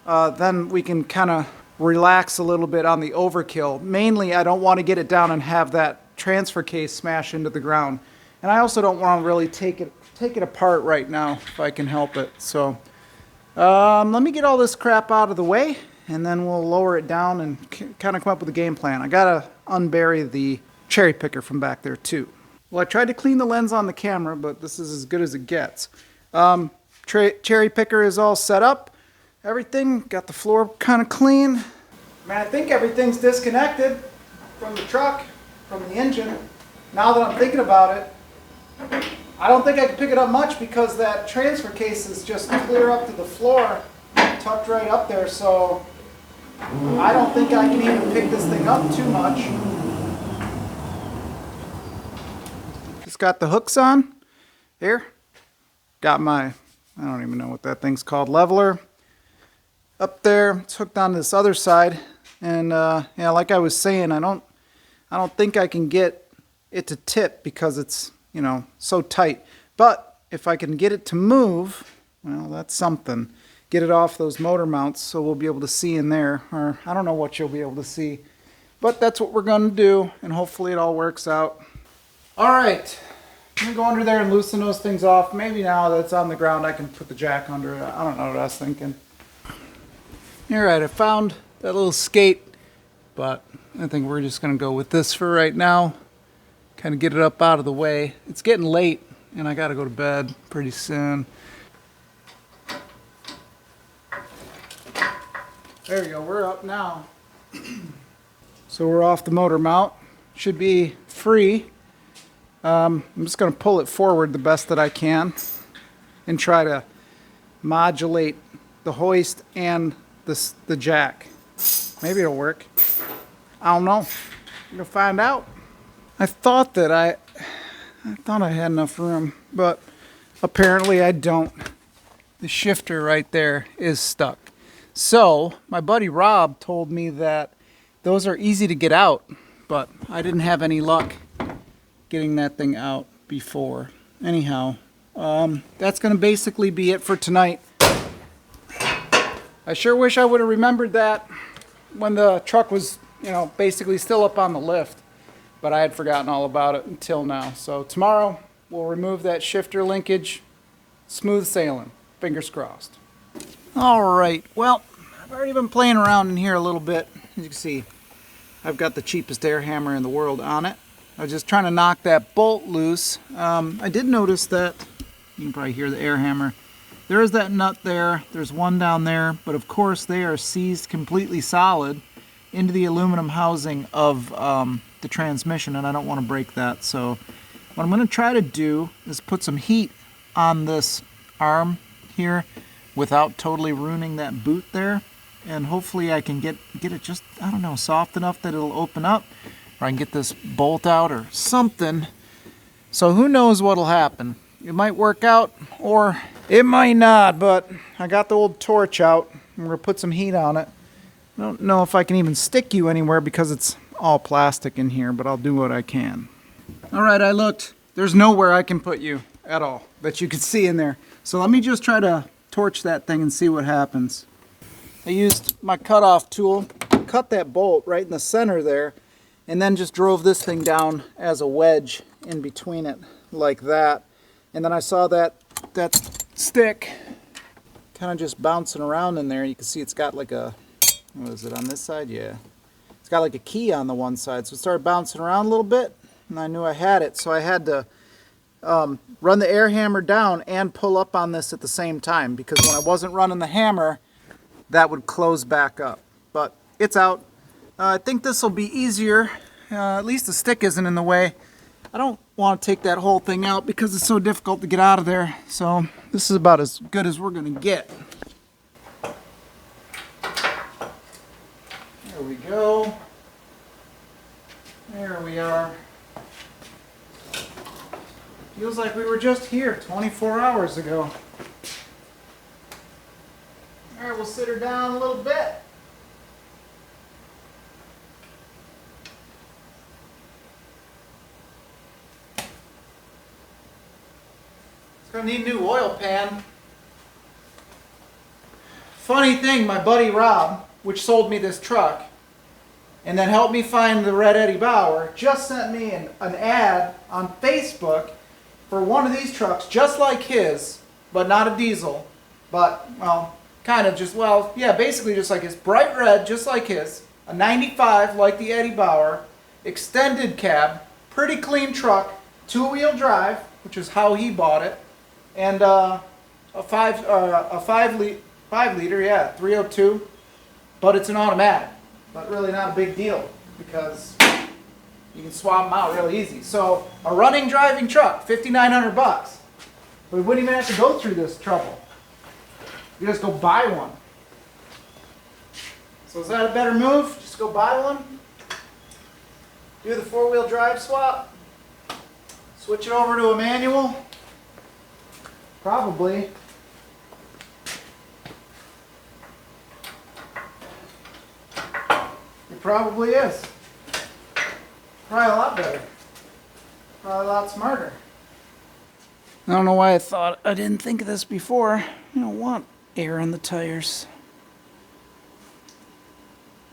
then we can kind of relax a little bit on the overkill. Mainly, I don't want to get it down and have that transfer case smash into the ground, and I also don't want to really take it apart right now if I can help it. So let me get all this crap out of the way, and then we'll lower it down and kind of come up with a game plan. I gotta unbury the cherry picker from back there too. Well, I tried to clean the lens on the camera, but this is as good as it gets. Cherry picker is all set up. Everything, got the floor kind of clean. Man, I think everything's disconnected from the truck, from the engine. Now that I'm thinking about it, I don't think I can pick it up much because that transfer case is just clear up to the floor, tucked right up there, so I don't think I can even pick this thing up too much. Just got the hooks on. Here. Got my, I don't even know what that thing's called, leveler. Up there, it's hooked on this other side. And yeah, like I was saying, I don't think I can get it to tip because it's, you know, so tight. But if I can get it to move, well, that's something. Get it off those motor mounts so we'll be able to see in there. Or I don't know what you'll be able to see. But that's what we're going to do, and hopefully it all works out. All right. I'm going to go under there and loosen those things off. Maybe now that it's on the ground I can put the jack under it. I don't know what I was thinking. All right, I found that little skate, but I think we're just going to go with this for right now. Kind of get it up out of the way. It's getting late, and I got to go to bed pretty soon. There you go, we're up now. So we're off the motor mount. Should be free. I'm just going to pull it forward the best that I can and try to modulate the hoist and the jack. Maybe it'll work. I don't know. We're going to find out. I thought that I had enough room, but apparently I don't. The shifter right there is stuck. So my buddy Rob told me that those are easy to get out, but I didn't have any luck getting that thing out before. Anyhow, that's going to basically be it for tonight. I sure wish I would have remembered that when the truck was, you know, basically still up on the lift. but I had forgotten all about it until now. So tomorrow we'll remove that shifter linkage. Smooth sailing. Fingers crossed. All right, well, I've already been playing around in here a little bit. As you can see, I've got the cheapest air hammer in the world on it. I was just trying to knock that bolt loose. I did notice that, you can probably hear the air hammer. There is that nut there, there's one down there, but of course they are seized completely solid into the aluminum housing of the transmission, and I don't want to break that. So what I'm going to try to do is put some heat on this arm here without totally ruining that boot there, and hopefully I can get it just, I don't know, soft enough that it'll open up, or I can get this bolt out or something. So who knows what'll happen. It might work out or it might not, but I got the old torch out and we're gonna put some heat on it. I don't know if I can even stick you anywhere because it's all plastic in here, but I'll do what I can. All right, I looked. There's nowhere I can put you at all that you can see in there. So let me just try to torch that thing and see what happens. I used my cutoff tool, cut that bolt right in the center there, and then just drove this thing down as a wedge in between it like that. And then I saw that stick kind of just bouncing around in there. You can see it's got like a, what is it on this side? Yeah. It's got like a key on the one side. So it started bouncing around a little bit and I knew I had it. So I had to run the air hammer down and pull up on this at the same time, because when I wasn't running the hammer, that would close back up. But it's out. I think this will be easier. At least the stick isn't in the way. I don't want to take that whole thing out because it's so difficult to get out of there. So this is about as good as we're going to get. There we go. There we are. Feels like we were just here 24 hours ago. All right, we'll sit her down a little bit. It's gonna need a new oil pan. Funny thing, my buddy Rob, which sold me this truck, and then helped me find the Red Eddie Bauer, just sent me an ad on Facebook for one of these trucks, just like his, but not a diesel, but, well, kind of just, well, yeah, basically just like his, bright red, just like his, a 95 like the Eddie Bauer, extended cab, pretty clean truck, two-wheel drive, which is how he bought it, and a 5 liter, yeah, 302, but it's an automatic, but really not a big deal because you can swap them out really easy. So a running driving truck, $5,900 bucks. We wouldn't even have to go through this trouble. You just go buy one. So is that a better move? Just go buy one? Do the 4-wheel drive swap? Switch it over to a manual? Probably. It probably is. Probably a lot better. Probably a lot smarter. I don't know why I didn't think of this before. You don't want air in the tires.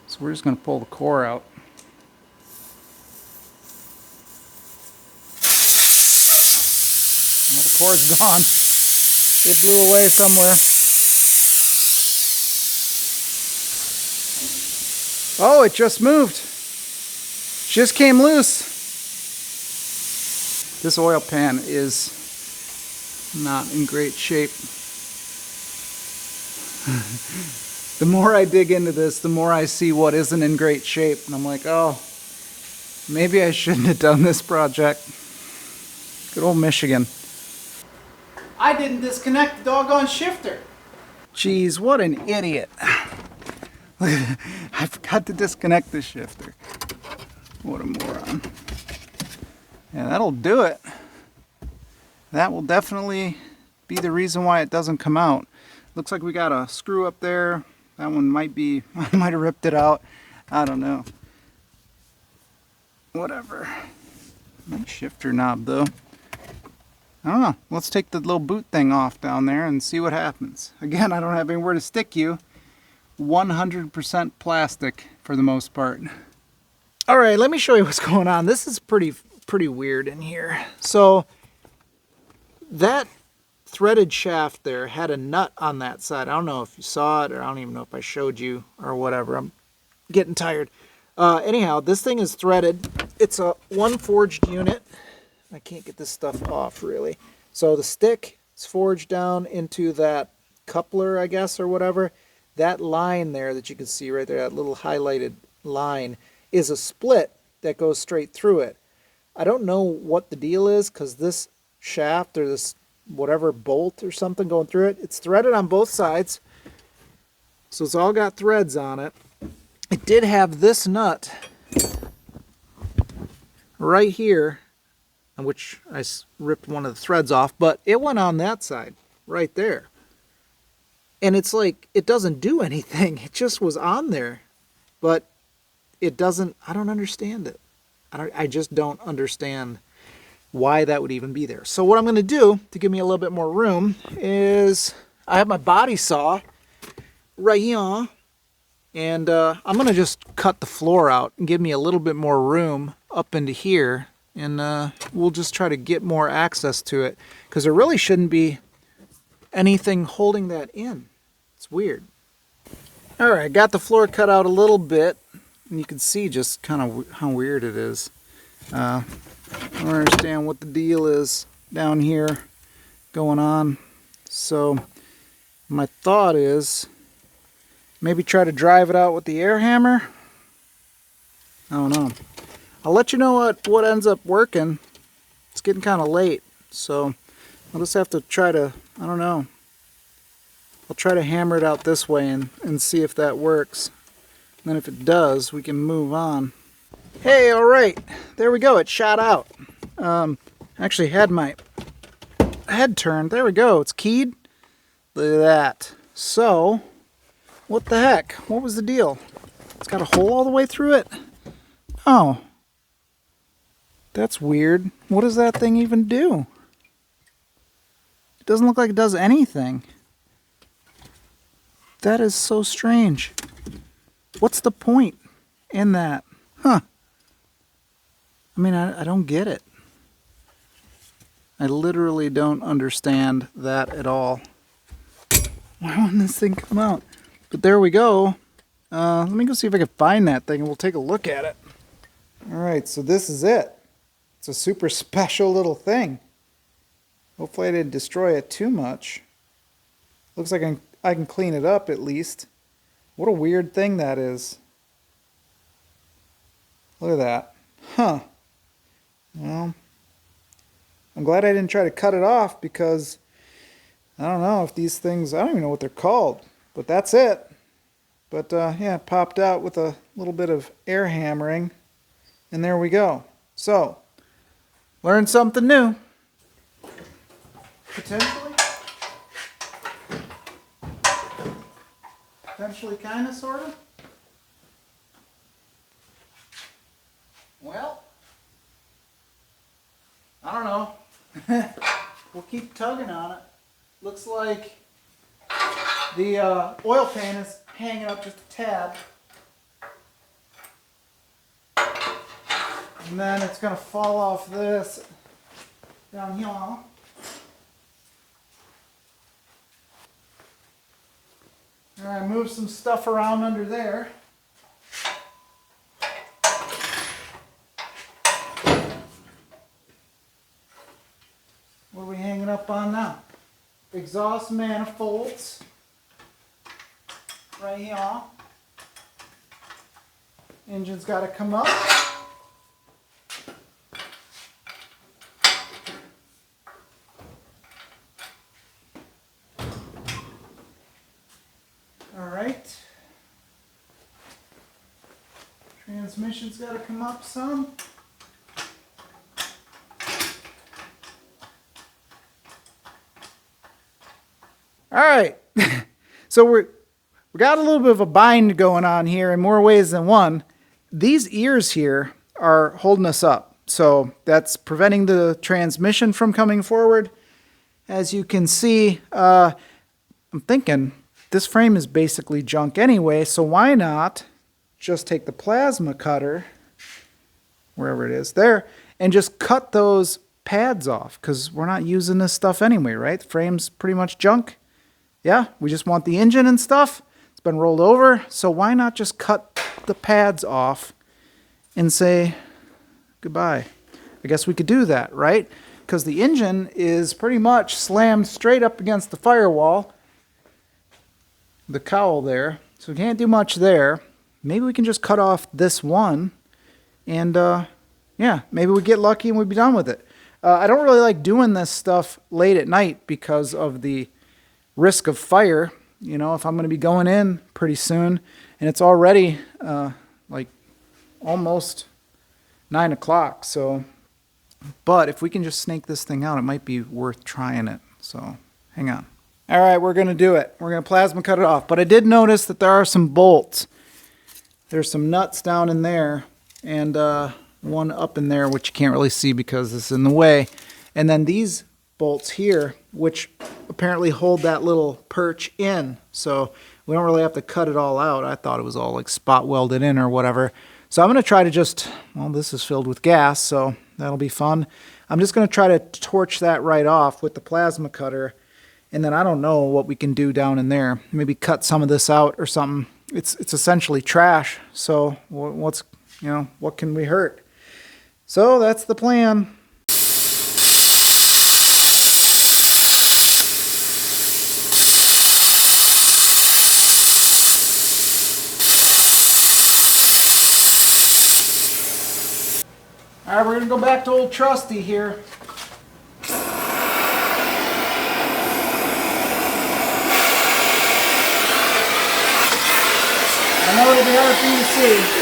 So we're just going to pull the core out. Well, the core's gone. It blew away somewhere. Oh, it just moved. Just came loose. This oil pan is not in great shape. The more I dig into this, the more I see what isn't in great shape. And I'm like, oh, maybe I shouldn't have done this project. Good old Michigan. I didn't disconnect the doggone shifter. Jeez, what an idiot. I forgot to disconnect the shifter. What a moron. Yeah, that'll do it. That will definitely be the reason why it doesn't come out. Looks like we got a screw up there. That one might be, I might have ripped it out. I don't know. Whatever. Nice shifter knob though. I don't know. Let's take the little boot thing off down there and see what happens. Again, I don't have anywhere to stick you. 100% plastic for the most part. All right, let me show you what's going on. This is pretty weird in here. So that threaded shaft there had a nut on that side. I don't know if you saw it, or I don't even know if I showed you or whatever. I'm getting tired. Anyhow, this thing is threaded. It's a one forged unit. I can't get this stuff off really. So the stick is forged down into that coupler, I guess, or whatever. That line there that you can see right there, that little highlighted line, is a split that goes straight through it. I don't know what the deal is, because this shaft or this whatever bolt or something going through it, it's threaded on both sides. So it's all got threads on it. It did have this nut right here, which I ripped one of the threads off, but it went on that side right there. And it's like, it doesn't do anything. It just was on there, but it doesn't, I don't understand it. I just don't understand why that would even be there. So what I'm going to do to give me a little bit more room is I have my body saw right here, and I'm going to just cut the floor out and give me a little bit more room up into here, and we'll just try to get more access to it, because there really shouldn't be anything holding that in. It's weird. All right, got the floor cut out a little bit, and you can see just kind of how weird it is. I don't understand what the deal is down here going on. So my thought is maybe try to drive it out with the air hammer. I don't know. I'll let you know what ends up working. It's getting kind of late, so I'll just have to try to, I don't know. I'll try to hammer it out this way and see if that works. And then if it does, we can move on. Hey, all right, there we go. It shot out. Actually had my head turned. There we go. It's keyed. Look at that. So, what the heck? What was the deal? It's got a hole all the way through it? Oh. That's weird. What does that thing even do? It doesn't look like it does anything. That is so strange. What's the point in that? Huh. I mean, I don't get it. I literally don't understand that at all. Why wouldn't this thing come out? But there we go. Let me go see if I can find that thing and we'll take a look at it. Alright, so this is it. It's a super special little thing. Hopefully I didn't destroy it too much. Looks like I can clean it up at least. What a weird thing that is. Look at that. Huh. Well, I'm glad I didn't try to cut it off, because I don't know if these things, I don't even know what they're called, but that's it. But yeah, it popped out with a little bit of air hammering, and there we go. So, learned something new. Potentially? Potentially, kind of, sort of? Well, I don't know. We'll keep tugging on it. Looks like the oil pan is hanging up just a tad. And then it's going to fall off this down here. Alright, move some stuff around under there. What are we hanging up on now? Exhaust manifolds. Right here. Engine's got to come up. Alright. Transmission's got to come up some. Alright. So we got a little bit of a bind going on here in more ways than one. These ears here are holding us up. So that's preventing the transmission from coming forward. As you can see, I'm thinking this frame is basically junk anyway, so why not just take the plasma cutter wherever it is, there, and just cut those pads off because we're not using this stuff anyway, right? The frame's pretty much junk. Yeah, we just want the engine and stuff. It's been rolled over, so why not just cut the pads off and say goodbye? I guess we could do that, right? Because the engine is pretty much slammed straight up against the firewall, the cowl there, so we can't do much there. Maybe we can just cut off this one, and yeah, maybe we get lucky and we'd be done with it. I don't really like doing this stuff late at night because of the risk of fire. You know, if I'm going to be going in pretty soon, and it's already like almost 9 o'clock, so, but if we can just snake this thing out, it might be worth trying it. So hang on. All right, we're going to do it. We're going to plasma cut it off. But I did notice that there are some bolts. There's some nuts down in there and one up in there, which you can't really see because it's in the way. And then these bolts here, which apparently hold that little perch in. So we don't really have to cut it all out. I thought it was all like spot welded in or whatever. So I'm going to try to just, well, this is filled with gas, so that'll be fun. I'm just going to try to torch that right off with the plasma cutter. And then I don't know what we can do down in there. Maybe cut some of this out or something. It's essentially trash. So what's, you know, what can we hurt? So that's the plan. All right, we're gonna go back to old Trusty here. I know it'll be hard for you to see.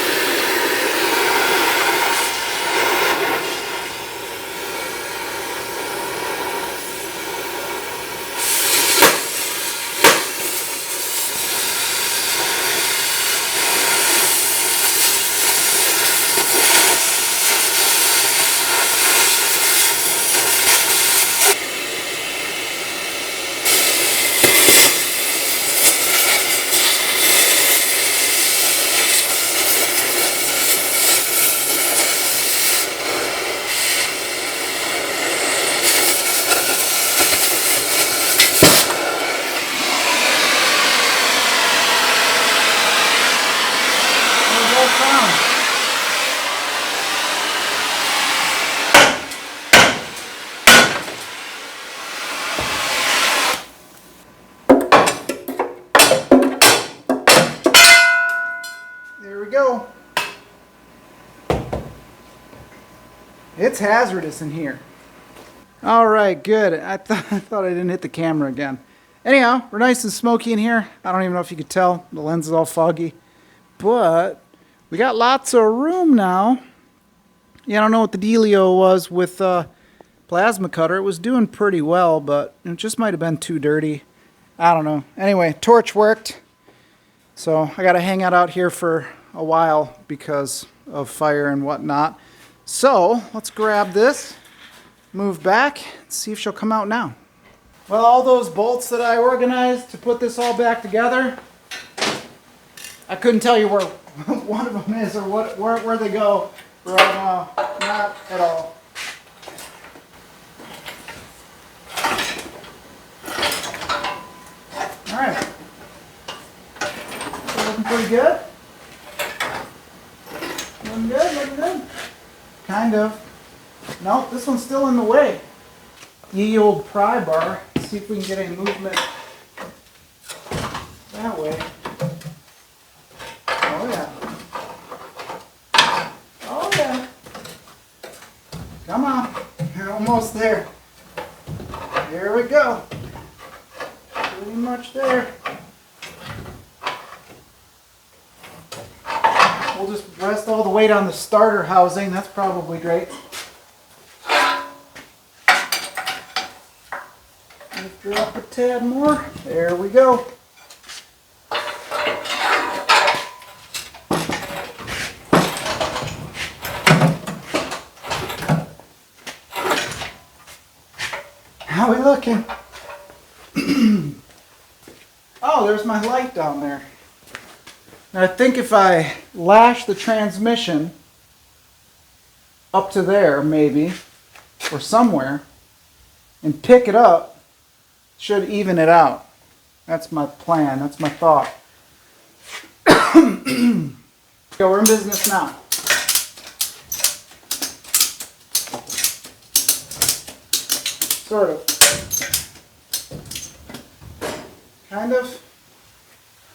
There we go. It's hazardous in here. All right, good. I thought I didn't hit the camera again. Anyhow, we're nice and smoky in here. I don't even know if you could tell. The lens is all foggy. But we got lots of room now. Yeah, I don't know what the dealio was with plasma cutter. It was doing pretty well, but it just might have been too dirty. I don't know. Anyway, torch worked. So I got to hang out here for a while because of fire and whatnot. So let's grab this, move back, and see if she'll come out now. Well, all those bolts that I organized to put this all back together, I couldn't tell you where one of them is or where they go right now. Not at all. All right. Looking pretty good. Looking good, looking good. Kind of. No, this one's still in the way. Ye old pry bar. See if we can get any movement that way. Oh yeah. Oh yeah. Come on. You're almost there. Here we go. Pretty much there. We'll just rest all the weight on the starter housing. That's probably great. Lift her up a tad more. There we go. How we looking? Oh, there's my light down there. Now I think if I lash the transmission up to there maybe, or somewhere, and pick it up. Should even it out. That's my plan. That's my thought. So we're in business now. Sort of. Kind of.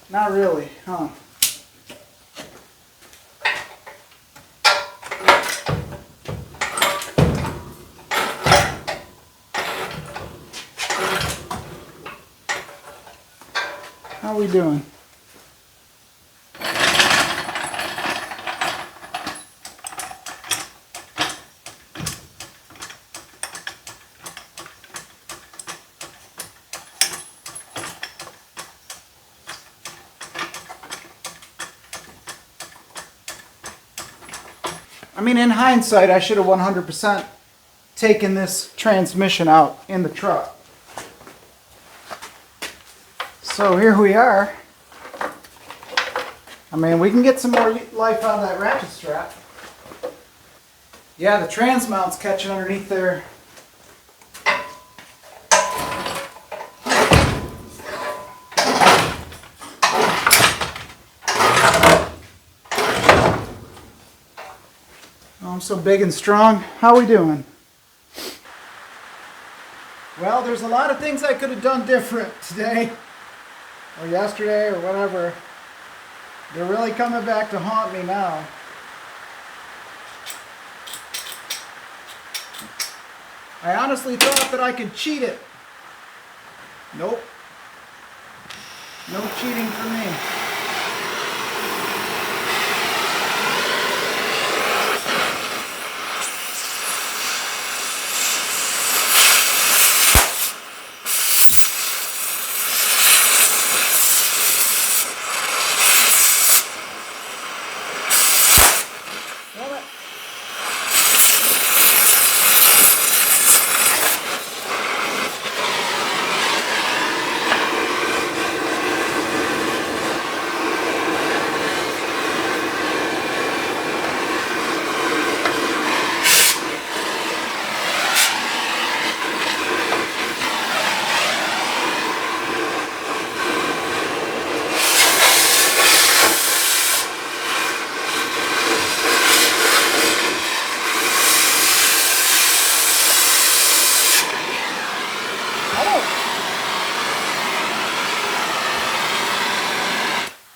Not really, huh? How are we doing? I mean, in hindsight, I should have 100% taken this transmission out in the truck. So here we are. I mean, we can get some more life out of that ratchet strap. Yeah, the trans mount's catching underneath there. Oh, I'm so big and strong. How are we doing? Well, there's a lot of things I could have done different today, or yesterday, or whatever. They're really coming back to haunt me now. I honestly thought that I could cheat it. Nope. No cheating for me.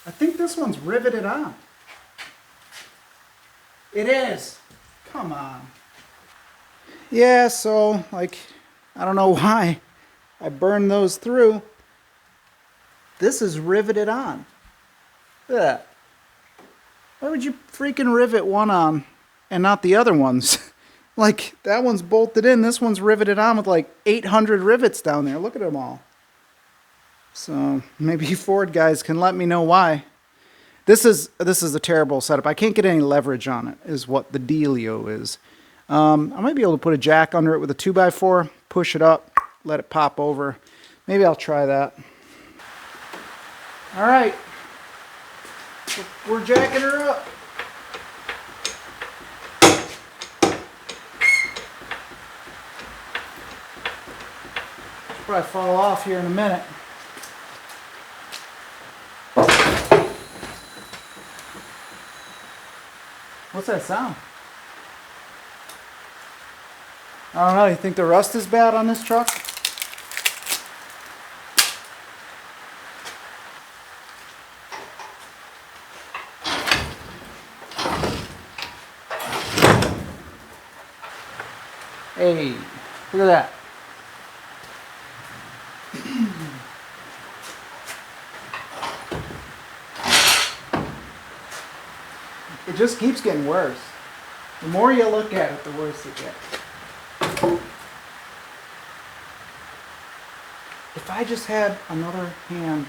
I think this one's riveted on. It is. Come on. Yeah, so, like, I don't know why I burned those through. This is riveted on. Look at that. Why would you freaking rivet one on and not the other ones? Like, that one's bolted in. This one's riveted on with like 800 rivets down there. Look at them all. So maybe Ford guys can let me know why. This is a terrible setup. I can't get any leverage on it, is what the dealio is. I might be able to put a jack under it with a 2x4, push it up, let it pop over. Maybe I'll try that. All right. We're jacking her up. She'll probably fall off here in a minute. What's that sound? I don't know. You think the rust is bad on this truck? Hey, look at that. It just keeps getting worse. The more you look at it, the worse it gets. If I just had another hand.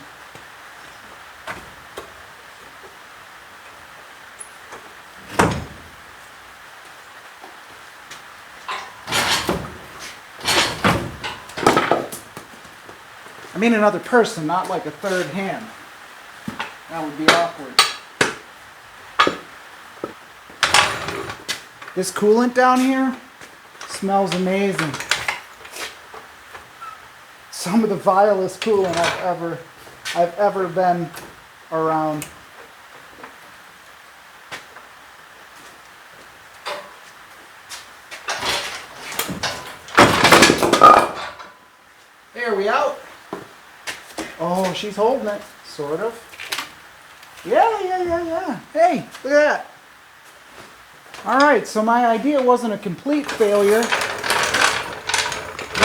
I mean another person, not like a third hand. That would be awkward. This coolant down here smells amazing. Some of the vilest coolant I've ever been around. There, we out? Oh, she's holding it, sort of. Yeah. Hey, look at that. All right, so my idea wasn't a complete failure. It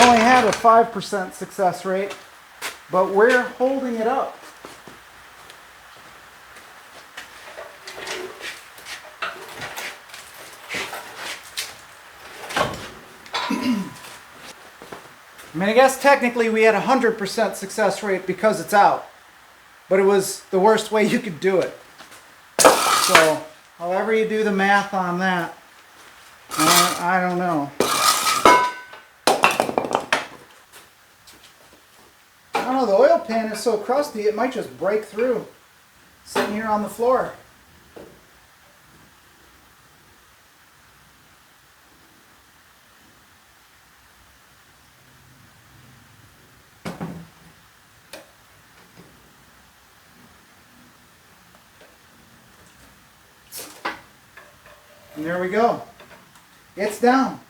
only had a 5% success rate, but we're holding it up. I mean, I guess technically we had a 100% success rate because it's out, but it was the worst way you could do it. So, however you do the math on that, I don't know. I don't know, the oil pan is so crusty it might just break through sitting here on the floor. And there we go. It's down.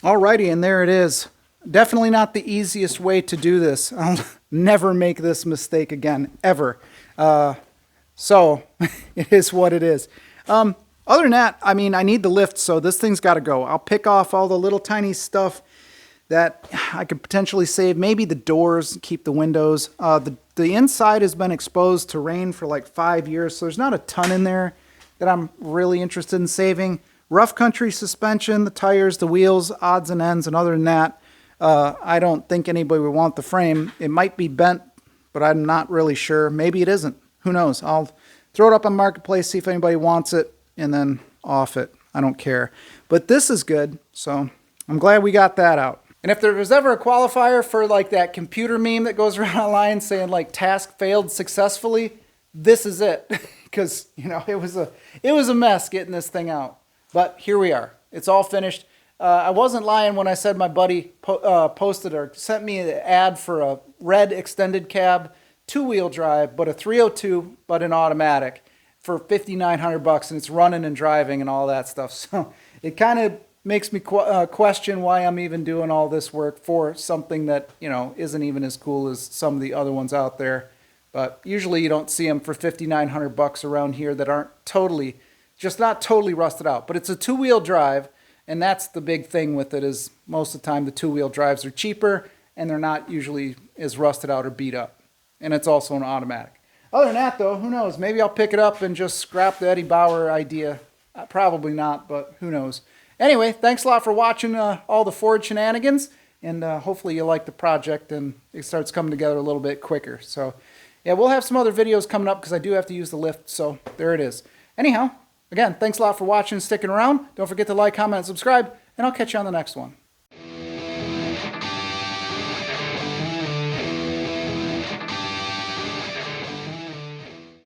Alrighty, and there it is. Definitely not the easiest way to do this. I'll never make this mistake again, ever. So, it is what it is. Other than that, I mean, I need the lift, so this thing's got to go. I'll pick off all the little tiny stuff that I could potentially save. Maybe the doors, keep the windows. The inside has been exposed to rain for like 5 years, so there's not a ton in there that I'm really interested in saving. Rough country suspension, the tires, the wheels, odds and ends, and other than that, I don't think anybody would want the frame. It might be bent, but I'm not really sure. Maybe it isn't. Who knows? I'll throw it up on Marketplace, see if anybody wants it, and then off it. I don't care. But this is good, so I'm glad we got that out. And if there was ever a qualifier for like that computer meme that goes around online saying like task failed successfully, this is it. Because, you know, it was a mess getting this thing out. But here we are. It's all finished. I wasn't lying when I said my buddy posted or sent me an ad for a red extended cab, 2-wheel drive, but a 302, but an automatic for $5,900, and it's running and driving and all that stuff. So it kind of makes me question why I'm even doing all this work for something that, you know, isn't even as cool as some of the other ones out there. But usually you don't see them for $5,900 around here that aren't totally, just not totally rusted out. But it's a 2-wheel drive, and that's the big thing with it is most of the time the 2-wheel drives are cheaper, and they're not usually as rusted out or beat up. And it's also an automatic. Other than that, though, who knows? Maybe I'll pick it up and just scrap the Eddie Bauer idea. Probably not, but who knows? Anyway, thanks a lot for watching all the Ford shenanigans, and hopefully you like the project and it starts coming together a little bit quicker. So, yeah, we'll have some other videos coming up because I do have to use the lift, so there it is. Anyhow, again, thanks a lot for watching and sticking around. Don't forget to like, comment, and subscribe, and I'll catch you on the next one.